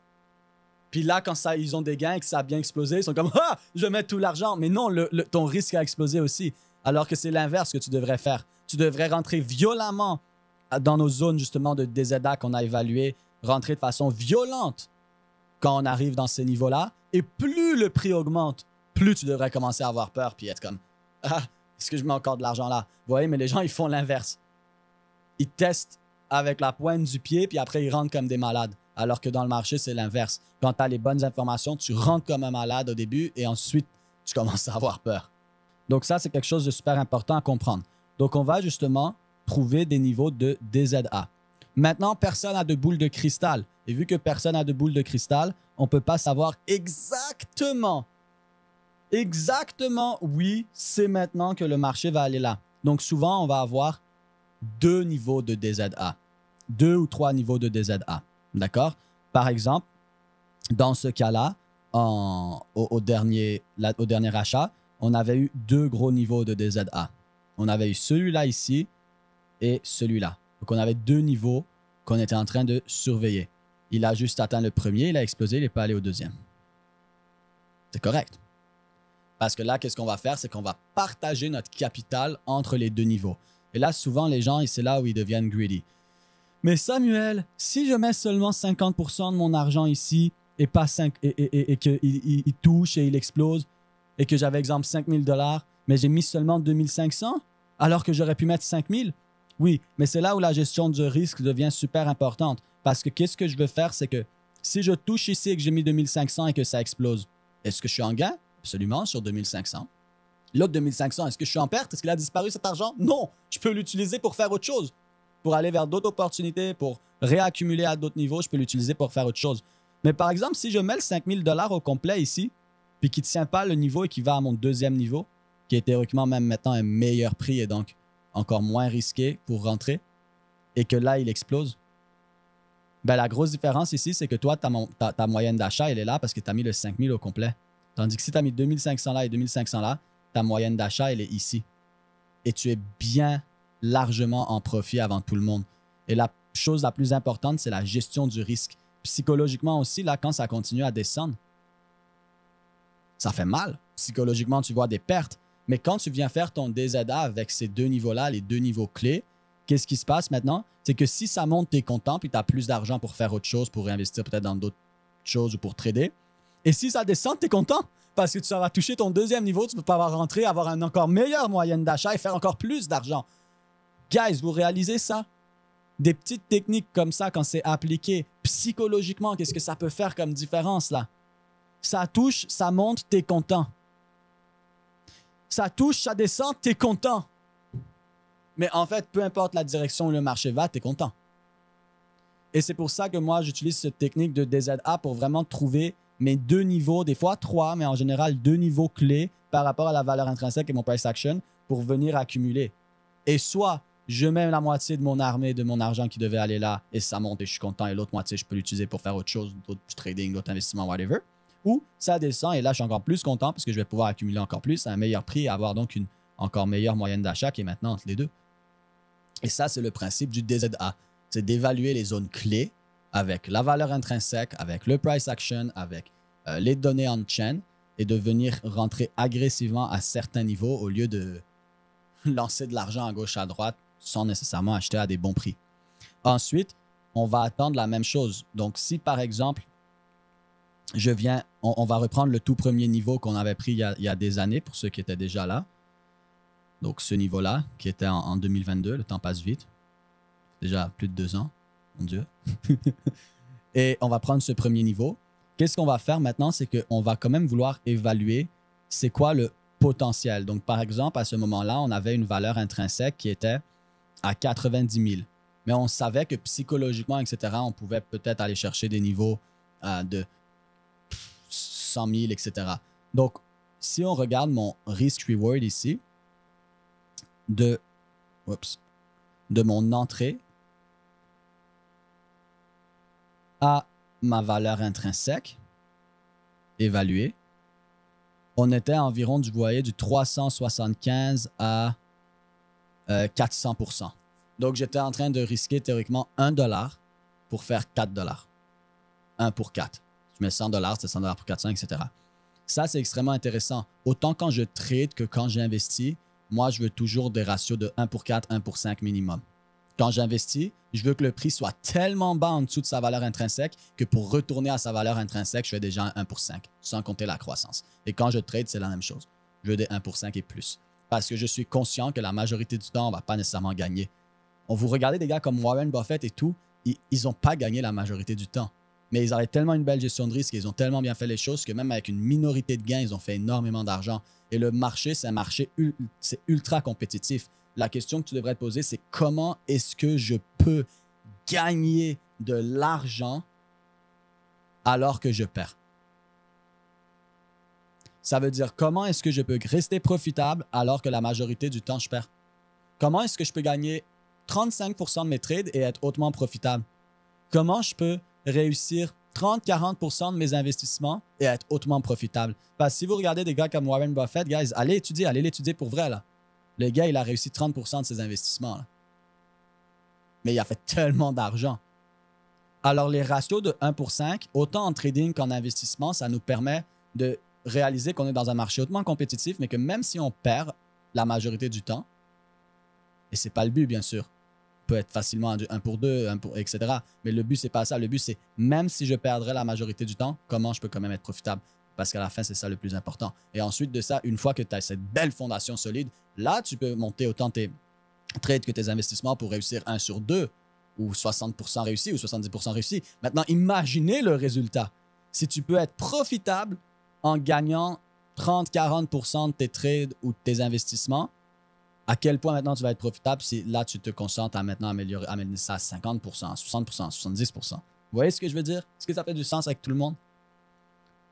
Puis là, quand ils ont des gains et que ça a bien explosé, ils sont comme « Ah, je mets tout l'argent. » Mais non, ton risque a explosé aussi. Alors que c'est l'inverse que tu devrais faire. Tu devrais rentrer violemment dans nos zones justement de DZA qu'on a évaluées, rentrer de façon violente quand on arrive dans ces niveaux-là. Et plus le prix augmente, plus tu devrais commencer à avoir peur puis être comme « Ah, Est-ce que je mets encore de l'argent là? Vous voyez, mais les gens, ils font l'inverse. Ils testent avec la pointe du pied, puis après, ils rentrent comme des malades. Alors que dans le marché, c'est l'inverse. Quand tu as les bonnes informations, tu rentres comme un malade au début et ensuite, tu commences à avoir peur. Donc ça, c'est quelque chose de super important à comprendre. Donc, on va justement trouver des niveaux de DZA. Maintenant, personne n'a de boule de cristal. Et vu que personne n'a de boule de cristal, on ne peut pas savoir exactement, oui, c'est maintenant que le marché va aller là. Donc, souvent, on va avoir 2 niveaux de DZA. 2 ou 3 niveaux de DZA. D'accord? Par exemple, dans ce cas-là, au dernier achat, on avait eu 2 gros niveaux de DZA. On avait eu celui-là ici et celui-là. Donc, on avait 2 niveaux qu'on était en train de surveiller. Il a juste atteint le premier, il a explosé, il n'est pas allé au deuxième. C'est correct. Parce que là, qu'est-ce qu'on va faire? C'est qu'on va partager notre capital entre les 2 niveaux. Et là, souvent, les gens, c'est là où ils deviennent greedy. Mais Samuel, si je mets seulement 50% de mon argent ici et pas 5, et qu'il touche et il explose, et que j'avais, exemple, 5 000 $, mais j'ai mis seulement 2 500, alors que j'aurais pu mettre 5 000. Oui, mais c'est là où la gestion du risque devient super importante. Parce que qu'est-ce que je veux faire, c'est que si je touche ici et que j'ai mis 2 500 et que ça explose, est-ce que je suis en gain? Absolument, sur 2 500. L'autre 2 500, est-ce que je suis en perte? Est-ce qu'il a disparu cet argent? Non, je peux l'utiliser pour faire autre chose. Pour aller vers d'autres opportunités, pour réaccumuler à d'autres niveaux, je peux l'utiliser pour faire autre chose. Mais par exemple, si je mets le 5 000 $ au complet ici, puis qui ne tient pas le niveau et qui va à mon deuxième niveau, qui est théoriquement même maintenant un meilleur prix et donc encore moins risqué pour rentrer, et que là, il explose, ben, la grosse différence ici, c'est que toi, ta moyenne d'achat, elle est là parce que tu as mis le 5 000 au complet. Tandis que si tu as mis 2 500 là et 2 500 là, ta moyenne d'achat, elle est ici. Et tu es bien largement en profit avant tout le monde. Et la chose la plus importante, c'est la gestion du risque. Psychologiquement aussi, là, quand ça continue à descendre, ça fait mal. Psychologiquement, tu vois des pertes. Mais quand tu viens faire ton DZA avec ces 2 niveaux-là, les 2 niveaux clés, qu'est-ce qui se passe maintenant? C'est que si ça monte, tu es content, puis tu as plus d'argent pour faire autre chose, pour investir peut-être dans d'autres choses ou pour trader. Et si ça descend, tu es content parce que tu vas toucher ton deuxième niveau, tu peux pas avoir rentré, avoir une encore meilleure moyenne d'achat et faire encore plus d'argent. Guys, vous réalisez ça? Des petites techniques comme ça, quand c'est appliqué psychologiquement, qu'est-ce que ça peut faire comme différence là? Ça touche, ça monte, tu es content. Ça touche, ça descend, tu es content. Mais en fait, peu importe la direction où le marché va, tu es content. Et c'est pour ça que moi, j'utilise cette technique de DZA pour vraiment trouver mes 2 niveaux, des fois 3, mais en général 2 niveaux clés par rapport à la valeur intrinsèque et mon price action pour venir accumuler. Et soit je mets la moitié de mon armée, de mon argent qui devait aller là et ça monte et je suis content et l'autre moitié, je peux l'utiliser pour faire autre chose, d'autres trading, d'autres investissements, whatever. Ou ça descend et là, je suis encore plus content parce que je vais pouvoir accumuler encore plus à un meilleur prix et avoir donc une encore meilleure moyenne d'achat qui est maintenant entre les deux. Et ça, c'est le principe du DZA. C'est d'évaluer les zones clés avec la valeur intrinsèque, avec le price action, avec les données on-chain et de venir rentrer agressivement à certains niveaux au lieu de lancer de l'argent à gauche, à droite sans nécessairement acheter à des bons prix. Ensuite, on va attendre la même chose. Donc, si par exemple, on va reprendre le tout premier niveau qu'on avait pris il y a des années pour ceux qui étaient déjà là. Donc, ce niveau-là, qui était en 2022, le temps passe vite. Déjà plus de 2 ans, mon Dieu. Et on va prendre ce premier niveau. Qu'est-ce qu'on va faire maintenant? C'est qu'on va quand même vouloir évaluer c'est quoi le potentiel. Donc, par exemple, à ce moment-là, on avait une valeur intrinsèque qui était à 90 000. Mais on savait que psychologiquement, etc., on pouvait peut-être aller chercher des niveaux de 100 000, etc. Donc, si on regarde mon risk-reward ici, de mon entrée à ma valeur intrinsèque évaluée, on était à environ, vous voyez, du 375 à 400%. Donc, j'étais en train de risquer théoriquement $1 pour faire $4. 1 pour 4. Je mets $100, c'est $100 pour 400, etc. Ça, c'est extrêmement intéressant. Autant quand je trade que quand j'investis, moi, je veux toujours des ratios de 1 pour 4, 1 pour 5 minimum. Quand j'investis, je veux que le prix soit tellement bas en dessous de sa valeur intrinsèque que pour retourner à sa valeur intrinsèque, je fais déjà un 1 pour 5, sans compter la croissance. Et quand je trade, c'est la même chose. Je veux des 1 pour 5 et plus. Parce que je suis conscient que la majorité du temps, on ne va pas nécessairement gagner. On vous regardez des gars comme Warren Buffett et tout, ils n'ont pas gagné la majorité du temps. Mais ils avaient tellement une belle gestion de risque, ils ont tellement bien fait les choses que même avec une minorité de gains, ils ont fait énormément d'argent. Et le marché, c'est un marché c'est ultra compétitif. La question que tu devrais te poser, c'est comment est-ce que je peux gagner de l'argent alors que je perds? Ça veut dire comment est-ce que je peux rester profitable alors que la majorité du temps, je perds? Comment est-ce que je peux gagner 35% de mes trades et être hautement profitable? Comment je peux réussir 30-40% de mes investissements et être hautement profitable? Parce que si vous regardez des gars comme Warren Buffett, guys, allez l'étudier pour vrai, là. Le gars, il a réussi 30% de ses investissements, là. Mais il a fait tellement d'argent. Alors, les ratios de 1 pour 5, autant en trading qu'en investissement, ça nous permet de réaliser qu'on est dans un marché hautement compétitif, mais que même si on perd la majorité du temps, et c'est pas le but, bien sûr, peut être facilement 1 pour 2, etc. Mais le but, c'est pas ça. Le but, c'est même si je perdrais la majorité du temps, comment je peux quand même être profitable? Parce qu'à la fin, c'est ça le plus important. Et ensuite de ça, une fois que tu as cette belle fondation solide, là, tu peux monter autant tes trades que tes investissements pour réussir 1 sur 2 ou 60% réussi ou 70% réussi. Maintenant, imaginez le résultat. Si tu peux être profitable en gagnant 30-40% de tes trades ou de tes investissements, à quel point maintenant tu vas être profitable si là tu te concentres à maintenant amener ça à 50%, à 60%, à 70%. Vous voyez ce que je veux dire? Est-ce que ça fait du sens avec tout le monde?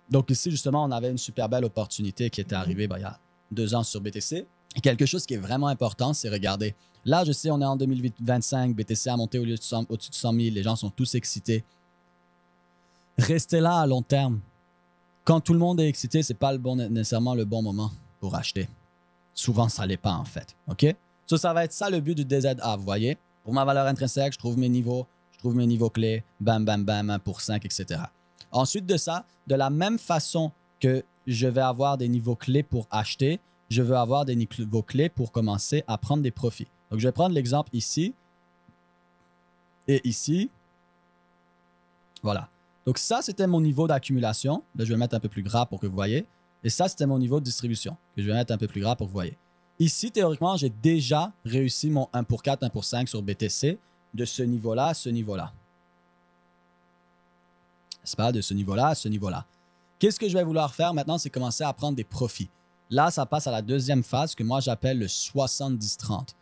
Donc ici, justement, on avait une super belle opportunité qui était arrivée il y a 2 ans sur BTC. Et quelque chose qui est vraiment important, c'est regarder. Là, je sais, on est en 2025, BTC a monté au-dessus de 100 000, les gens sont tous excités. Restez là à long terme. Quand tout le monde est excité, ce n'est pas nécessairement le bon moment pour acheter. Souvent, ça ne l'est pas, en fait. OK? Ça va être ça le but du DZA, vous voyez? Pour ma valeur intrinsèque, je trouve mes niveaux clés, bam, bam, bam, 1 pour 5, etc. Ensuite de ça, de la même façon que je vais avoir des niveaux clés pour acheter, je veux avoir des niveaux clés pour commencer à prendre des profits. Donc, je vais prendre l'exemple ici et ici. Voilà. Donc, ça, c'était mon niveau d'accumulation. Là, je vais mettre un peu plus gras pour que vous voyez. Et ça, c'était mon niveau de distribution, que je vais mettre un peu plus gras pour que vous voyez. Ici, théoriquement, j'ai déjà réussi mon 1 pour 4, 1 pour 5 sur BTC de ce niveau-là à ce niveau-là. N'est-ce pas? De ce niveau-là à ce niveau-là. Qu'est-ce que je vais vouloir faire maintenant? C'est commencer à prendre des profits. Là, ça passe à la deuxième phase que moi, j'appelle le 70-30.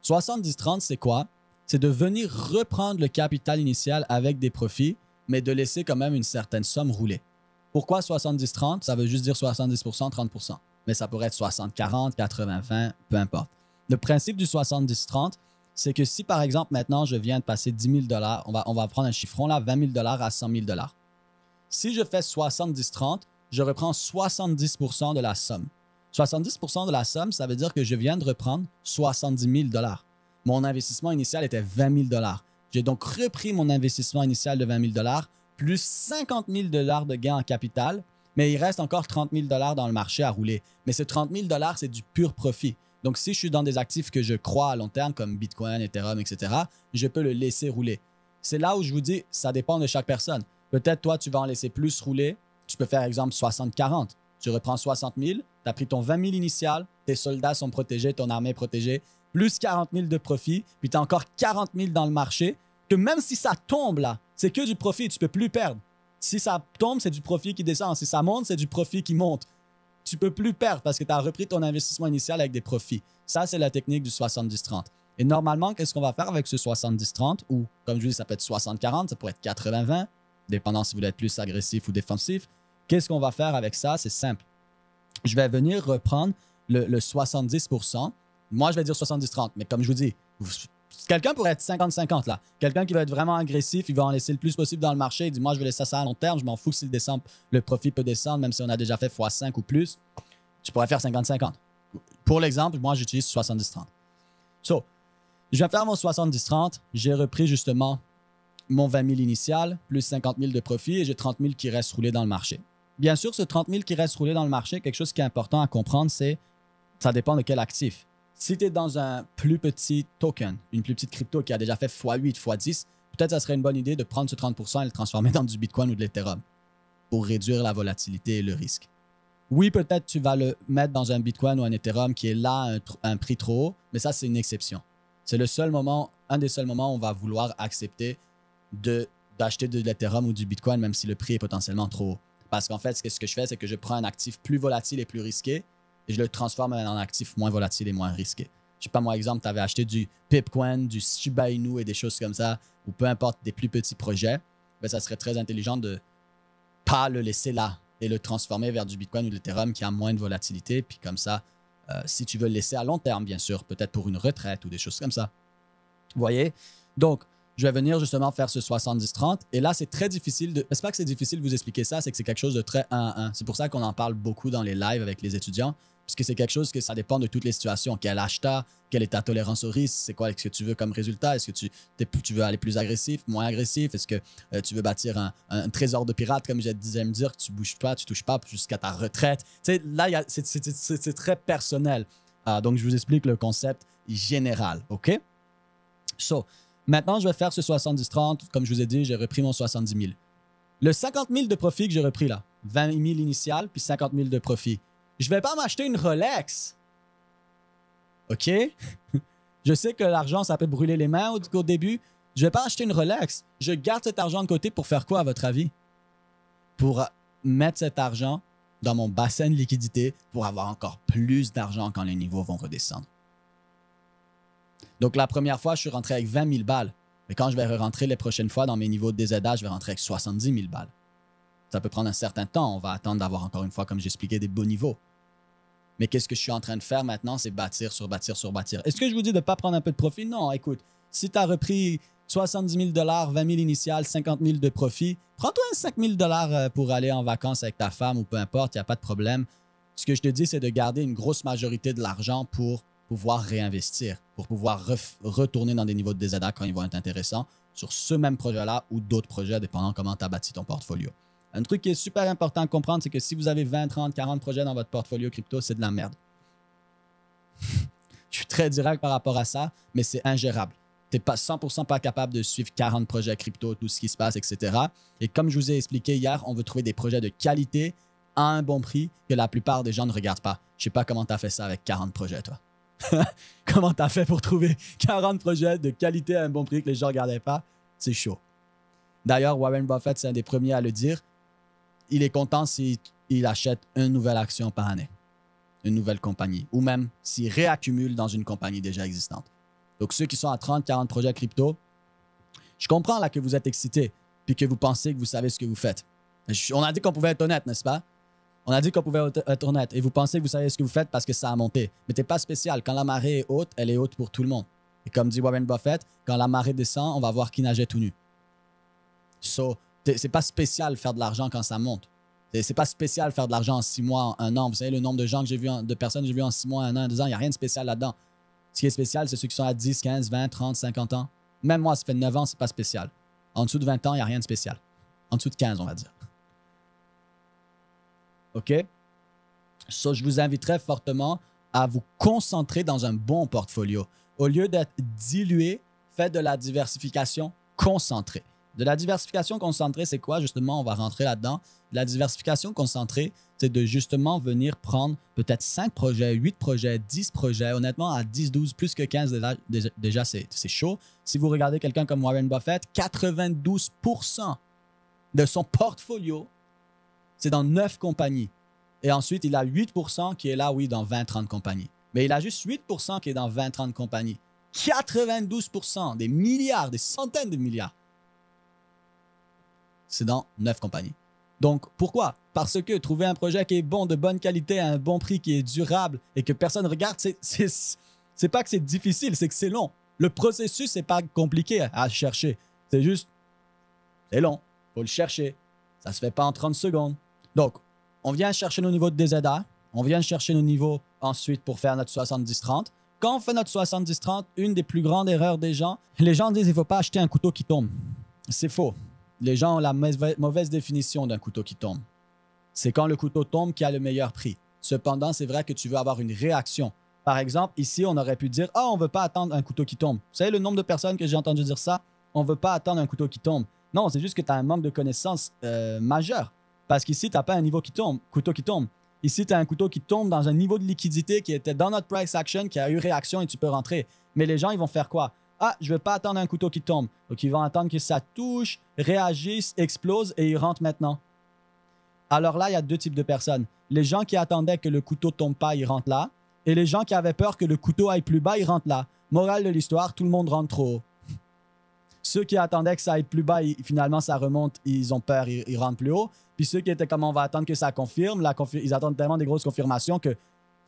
70-30, c'est quoi? C'est de venir reprendre le capital initial avec des profits, mais de laisser quand même une certaine somme rouler. Pourquoi 70-30? Ça veut juste dire 70%, 30%. Mais ça pourrait être 60-40, 80-20, peu importe. Le principe du 70-30, c'est que si, par exemple, maintenant, je viens de passer 10 000 $, on va prendre un chiffron là, 20 000 $ à 100 000 $. Si je fais 70-30, je reprends 70% de la somme. 70% de la somme, ça veut dire que je viens de reprendre 70 000 $. Mon investissement initial était 20 000 $. J'ai donc repris mon investissement initial de 20 000 $ plus 50 000 $ de gains en capital, mais il reste encore 30 000 $ dans le marché à rouler. Mais ce 30 000 $, c'est du pur profit. Donc, si je suis dans des actifs que je crois à long terme, comme Bitcoin, Ethereum, etc., je peux le laisser rouler. C'est là où je vous dis, ça dépend de chaque personne. Peut-être toi, tu vas en laisser plus rouler. Tu peux faire, exemple, 60-40. Tu reprends 60 000, tu as pris ton 20 000 initial, tes soldats sont protégés, ton armée est protégée, plus 40 000 de profit, puis tu as encore 40 000 dans le marché, que même si ça tombe là, c'est que du profit, tu ne peux plus perdre. Si ça tombe, c'est du profit qui descend. Si ça monte, c'est du profit qui monte. Tu ne peux plus perdre parce que tu as repris ton investissement initial avec des profits. Ça, c'est la technique du 70-30. Et normalement, qu'est-ce qu'on va faire avec ce 70-30? Ou, comme je dis, ça peut être 60-40, ça pourrait être 80-20, dépendant si vous voulez être plus agressif ou défensif. Qu'est-ce qu'on va faire avec ça? C'est simple. Je vais venir reprendre le 70%. Moi, je vais dire 70-30, mais comme je vous dis, quelqu'un pourrait être 50-50 là. Quelqu'un qui va être vraiment agressif, il va en laisser le plus possible dans le marché. Il dit, moi, je vais laisser ça à long terme. Je m'en fous que s'il descend, le profit peut descendre, même si on a déjà fait x5 ou plus. Tu pourrais faire 50-50. Pour l'exemple, moi, j'utilise 70-30. So, je vais faire mon 70-30. J'ai repris justement mon 20 000 initial, plus 50 000 de profit et j'ai 30 000 qui restent roulés dans le marché. Bien sûr, ce 30 000 qui reste roulé dans le marché, quelque chose qui est important à comprendre, c'est ça dépend de quel actif. Si tu es dans un plus petit token, une plus petite crypto qui a déjà fait x8, x10, peut-être ça serait une bonne idée de prendre ce 30% et le transformer dans du Bitcoin ou de l'Ethereum pour réduire la volatilité et le risque. Oui, peut-être tu vas le mettre dans un Bitcoin ou un Ethereum qui est là un prix trop haut, mais ça, c'est une exception. C'est le seul moment, un des seuls moments où on va vouloir accepter d'acheter de l'Ethereum ou du Bitcoin, même si le prix est potentiellement trop haut. Parce qu'en fait, ce que je fais, c'est que je prends un actif plus volatile et plus risqué et je le transforme en un actif moins volatile et moins risqué. Je sais pas, moi, exemple, tu avais acheté du Pipcoin, du Shiba Inu et des choses comme ça, ou peu importe, des plus petits projets, ben, ça serait très intelligent de pas le laisser là et le transformer vers du Bitcoin ou de l'Ethereum qui a moins de volatilité. Puis comme ça, si tu veux le laisser à long terme, bien sûr, peut-être pour une retraite ou des choses comme ça. Vous voyez? Donc, je vais venir justement faire ce 70-30. Et là, c'est très difficile de... C'est pas que c'est difficile de vous expliquer ça, c'est que c'est quelque chose de très 1-1. C'est pour ça qu'on en parle beaucoup dans les lives avec les étudiants, puisque c'est quelque chose que ça dépend de toutes les situations. Quel âge t'as, quelle est ta tolérance au risque, c'est quoi ce que tu veux comme résultat, est-ce que tu veux aller plus agressif, moins agressif, est-ce que tu veux bâtir un trésor de pirate, comme je disais me dire, que tu bouges pas, tu touches pas jusqu'à ta retraite. Tu sais, là, c'est très personnel. Donc, je vous explique le concept général, OK? So, maintenant, je vais faire ce 70-30. Comme je vous ai dit, j'ai repris mon 70 000. Le 50 000 de profit que j'ai repris là, 20 000 initial, puis 50 000 de profit. Je ne vais pas m'acheter une Rolex. OK? Je sais que l'argent, ça peut brûler les mains au début. Je ne vais pas acheter une Rolex. Je garde cet argent de côté pour faire quoi, à votre avis? Pour mettre cet argent dans mon bassin de liquidité pour avoir encore plus d'argent quand les niveaux vont redescendre. Donc, la première fois, je suis rentré avec 20 000 balles. Mais quand je vais rentrer les prochaines fois dans mes niveaux de DZA, je vais rentrer avec 70 000 balles. Ça peut prendre un certain temps. On va attendre d'avoir encore une fois, comme j'expliquais, des beaux niveaux. Mais qu'est-ce que je suis en train de faire maintenant? C'est bâtir sur bâtir sur bâtir. Est-ce que je vous dis de ne pas prendre un peu de profit? Non, écoute, si tu as repris 70 000 $, 20 000 initial, 50 000 de profit, prends-toi un 5 000 $ pour aller en vacances avec ta femme ou peu importe, il n'y a pas de problème. Ce que je te dis, c'est de garder une grosse majorité de l'argent pour pouvoir réinvestir, pour pouvoir retourner dans des niveaux de DZA quand ils vont être intéressants sur ce même projet-là ou d'autres projets, dépendant comment tu as bâti ton portfolio. Un truc qui est super important à comprendre, c'est que si vous avez 20, 30, 40 projets dans votre portfolio crypto, c'est de la merde. Je suis très direct par rapport à ça, mais c'est ingérable. Tu n'es pas 100% pas capable de suivre 40 projets crypto, tout ce qui se passe, etc. Et comme je vous ai expliqué hier, on veut trouver des projets de qualité à un bon prix que la plupart des gens ne regardent pas. Je ne sais pas comment tu as fait ça avec 40 projets, toi. Comment tu as fait pour trouver 40 projets de qualité à un bon prix que les gens ne regardaient pas? C'est chaud. D'ailleurs, Warren Buffett, c'est un des premiers à le dire. Il est content s'il achète une nouvelle action par année, une nouvelle compagnie, ou même s'il réaccumule dans une compagnie déjà existante. Donc, ceux qui sont à 30, 40 projets crypto, je comprends là que vous êtes excités puis que vous pensez que vous savez ce que vous faites. On a dit qu'on pouvait être honnête, n'est-ce pas? On a dit qu'on pouvait être honnête et vous pensez que vous savez ce que vous faites parce que ça a monté. Mais t'es pas spécial. Quand la marée est haute, elle est haute pour tout le monde. Et comme dit Warren Buffett, quand la marée descend, on va voir qui nageait tout nu. So, c'est pas spécial faire de l'argent quand ça monte. C'est pas spécial faire de l'argent en 6 mois, en 1 an. Vous savez, le nombre de gens que j'ai vu, de personnes que j'ai vues en 6 mois, 1 an, 2 ans, il n'y a rien de spécial là-dedans. Ce qui est spécial, c'est ceux qui sont à 10, 15, 20, 30, 50 ans. Même moi, ça fait 9 ans, c'est pas spécial. En dessous de 20 ans, il n'y a rien de spécial. En dessous de 15, on va dire. OK? So, je vous inviterais fortement à vous concentrer dans un bon portfolio. Au lieu d'être dilué, faites de la diversification concentrée. De la diversification concentrée, c'est quoi? Justement, on va rentrer là-dedans. La diversification concentrée, c'est de justement venir prendre peut-être 5 projets, 8 projets, 10 projets. Honnêtement, à 10, 12, plus que 15, déjà c'est chaud. Si vous regardez quelqu'un comme Warren Buffett, 92% de son portfolio, c'est dans 9 compagnies. Et ensuite, il a 8% qui est là, oui, dans 20-30 compagnies. Mais il a juste 8% qui est dans 20-30 compagnies. 92%, des milliards, des centaines de milliards, c'est dans 9 compagnies. Donc, pourquoi? Parce que trouver un projet qui est bon, de bonne qualité, à un bon prix, qui est durable et que personne ne regarde, c'est pas que c'est difficile, c'est que c'est long. Le processus, c'est pas compliqué à chercher. C'est juste, c'est long. Il faut le chercher. Ça se fait pas en 30 secondes. Donc, on vient chercher nos niveaux de DZA. On vient chercher nos niveaux ensuite pour faire notre 70-30. Quand on fait notre 70-30, une des plus grandes erreurs des gens, les gens disent qu'il ne faut pas acheter un couteau qui tombe. C'est faux. Les gens ont la mauvaise définition d'un couteau qui tombe. C'est quand le couteau tombe qui a le meilleur prix. Cependant, c'est vrai que tu veux avoir une réaction. Par exemple, ici, on aurait pu dire « Ah, on ne veut pas attendre un couteau qui tombe. » Vous savez le nombre de personnes que j'ai entendu dire ça? On ne veut pas attendre un couteau qui tombe. Non, c'est juste que tu as un manque de connaissances majeur. Parce qu'ici, tu n'as pas un couteau qui tombe. Ici, tu as un couteau qui tombe dans un niveau de liquidité qui était dans notre price action, qui a eu réaction et tu peux rentrer. Mais les gens, ils vont faire quoi? Ah, je ne veux pas attendre un couteau qui tombe. Donc, ils vont attendre que ça touche, réagisse, explose et ils rentrent maintenant. Alors là, il y a deux types de personnes. Les gens qui attendaient que le couteau ne tombe pas, ils rentrent là. Et les gens qui avaient peur que le couteau aille plus bas, ils rentrent là. Morale de l'histoire, tout le monde rentre trop haut. Ceux qui attendaient que ça aille plus bas, finalement, ça remonte, ils ont peur, ils rentrent plus haut. Puis ceux qui étaient comme on va attendre que ça confirme, ils attendent tellement des grosses confirmations que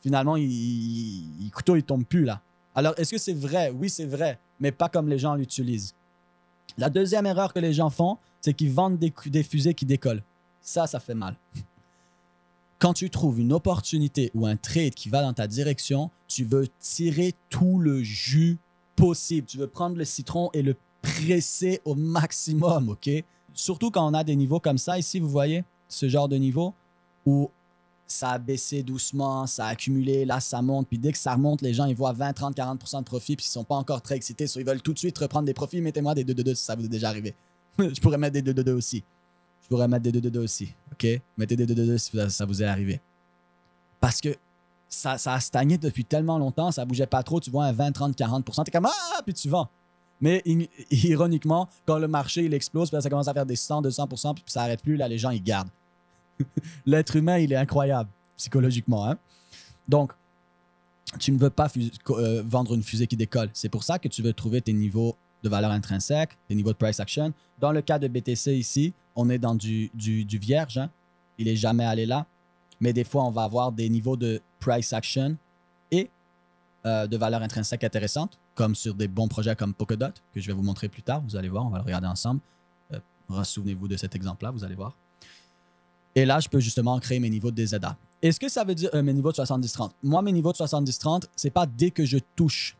finalement, le couteau, il tombe plus là. Alors, est-ce que c'est vrai? Oui, c'est vrai, mais pas comme les gens l'utilisent. La deuxième erreur que les gens font, c'est qu'ils vendent des fusées qui décollent. Ça fait mal. Quand tu trouves une opportunité ou un trade qui va dans ta direction, tu veux tirer tout le jus possible. Tu veux prendre le citron et le presser au maximum, OK? Surtout quand on a des niveaux comme ça, ici, vous voyez, ce genre de niveau où ça a baissé doucement, ça a accumulé, là, ça monte. Puis dès que ça remonte, les gens, ils voient 20, 30, 40% de profit, puis ils ne sont pas encore très excités. Soit ils veulent tout de suite reprendre des profits. Mettez-moi des 2-2-2 si ça vous est déjà arrivé. Je pourrais mettre des 2-2-2 aussi. OK? Mettez des 2-2-2 si ça vous est arrivé. Parce que ça a stagné depuis tellement longtemps, ça ne bougeait pas trop. Tu vois un 20, 30, 40%, t'es comme « Ah! » Puis tu vends. Mais ironiquement, quand le marché il explose, puis ça commence à faire des 100, 200%, puis ça n'arrête plus, là, les gens, ils gardent. L'être humain, il est incroyable, psychologiquement. Hein? Donc, tu ne veux pas vendre une fusée qui décolle. C'est pour ça que tu veux trouver tes niveaux de valeur intrinsèque, tes niveaux de price action. Dans le cas de BTC ici, on est dans du vierge. Hein? Il n'est jamais allé là. Mais des fois, on va avoir des niveaux de price action et de valeur intrinsèque intéressante, comme sur des bons projets comme Polkadot, que je vais vous montrer plus tard. Vous allez voir, on va le regarder ensemble. Souvenez-vous de cet exemple-là, vous allez voir. Et là, je peux justement créer mes niveaux de DZA. Est-ce que ça veut dire mes niveaux de 70-30? Moi, mes niveaux de 70-30, ce n'est pas dès que je touche.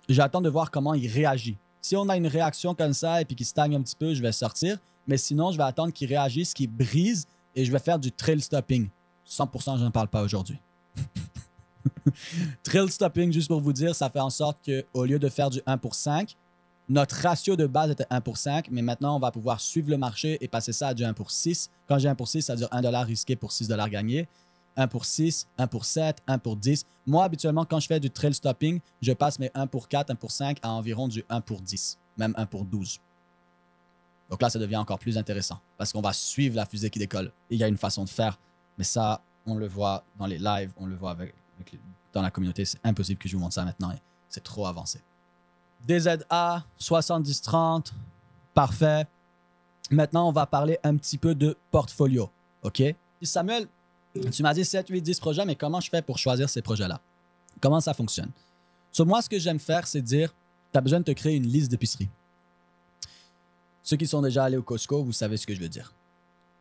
J'attends de voir comment il réagit. Si on a une réaction comme ça et puis qu'il stagne un petit peu, je vais sortir. Mais sinon, je vais attendre qu'il réagisse, qu'il brise et je vais faire du trail stopping. 100%, je ne parle pas aujourd'hui. Trail stopping, juste pour vous dire, ça fait en sorte qu'au lieu de faire du 1 pour 5, notre ratio de base était 1 pour 5, mais maintenant, on va pouvoir suivre le marché et passer ça à du 1 pour 6. Quand j'ai 1 pour 6, ça veut dire 1 $ risqué pour 6 $ gagnés. 1 pour 6, 1 pour 7, 1 pour 10. Moi, habituellement, quand je fais du trail stopping, je passe mes 1 pour 4, 1 pour 5 à environ du 1 pour 10, même 1 pour 12. Donc là, ça devient encore plus intéressant parce qu'on va suivre la fusée qui décolle. Et il y a une façon de faire, mais ça, on le voit dans les lives, on le voit dans la communauté. C'est impossible que je vous montre ça maintenant. C'est trop avancé. DZA, 70-30, parfait. Maintenant, on va parler un petit peu de portfolio. OK? Samuel, tu m'as dit 7, 8, 10 projets, mais comment je fais pour choisir ces projets-là? Comment ça fonctionne? Sur moi, ce que j'aime faire, c'est dire, tu as besoin de te créer une liste d'épicerie. Ceux qui sont déjà allés au Costco, vous savez ce que je veux dire.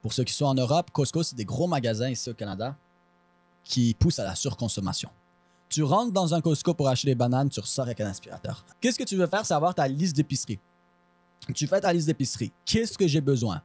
Pour ceux qui sont en Europe, Costco, c'est des gros magasins ici au Canada qui poussent à la surconsommation. Tu rentres dans un Costco pour acheter des bananes, tu ressors avec un aspirateur. Qu'est-ce que tu veux faire? C'est avoir ta liste d'épicerie. Tu fais ta liste d'épicerie. Qu'est-ce que j'ai besoin?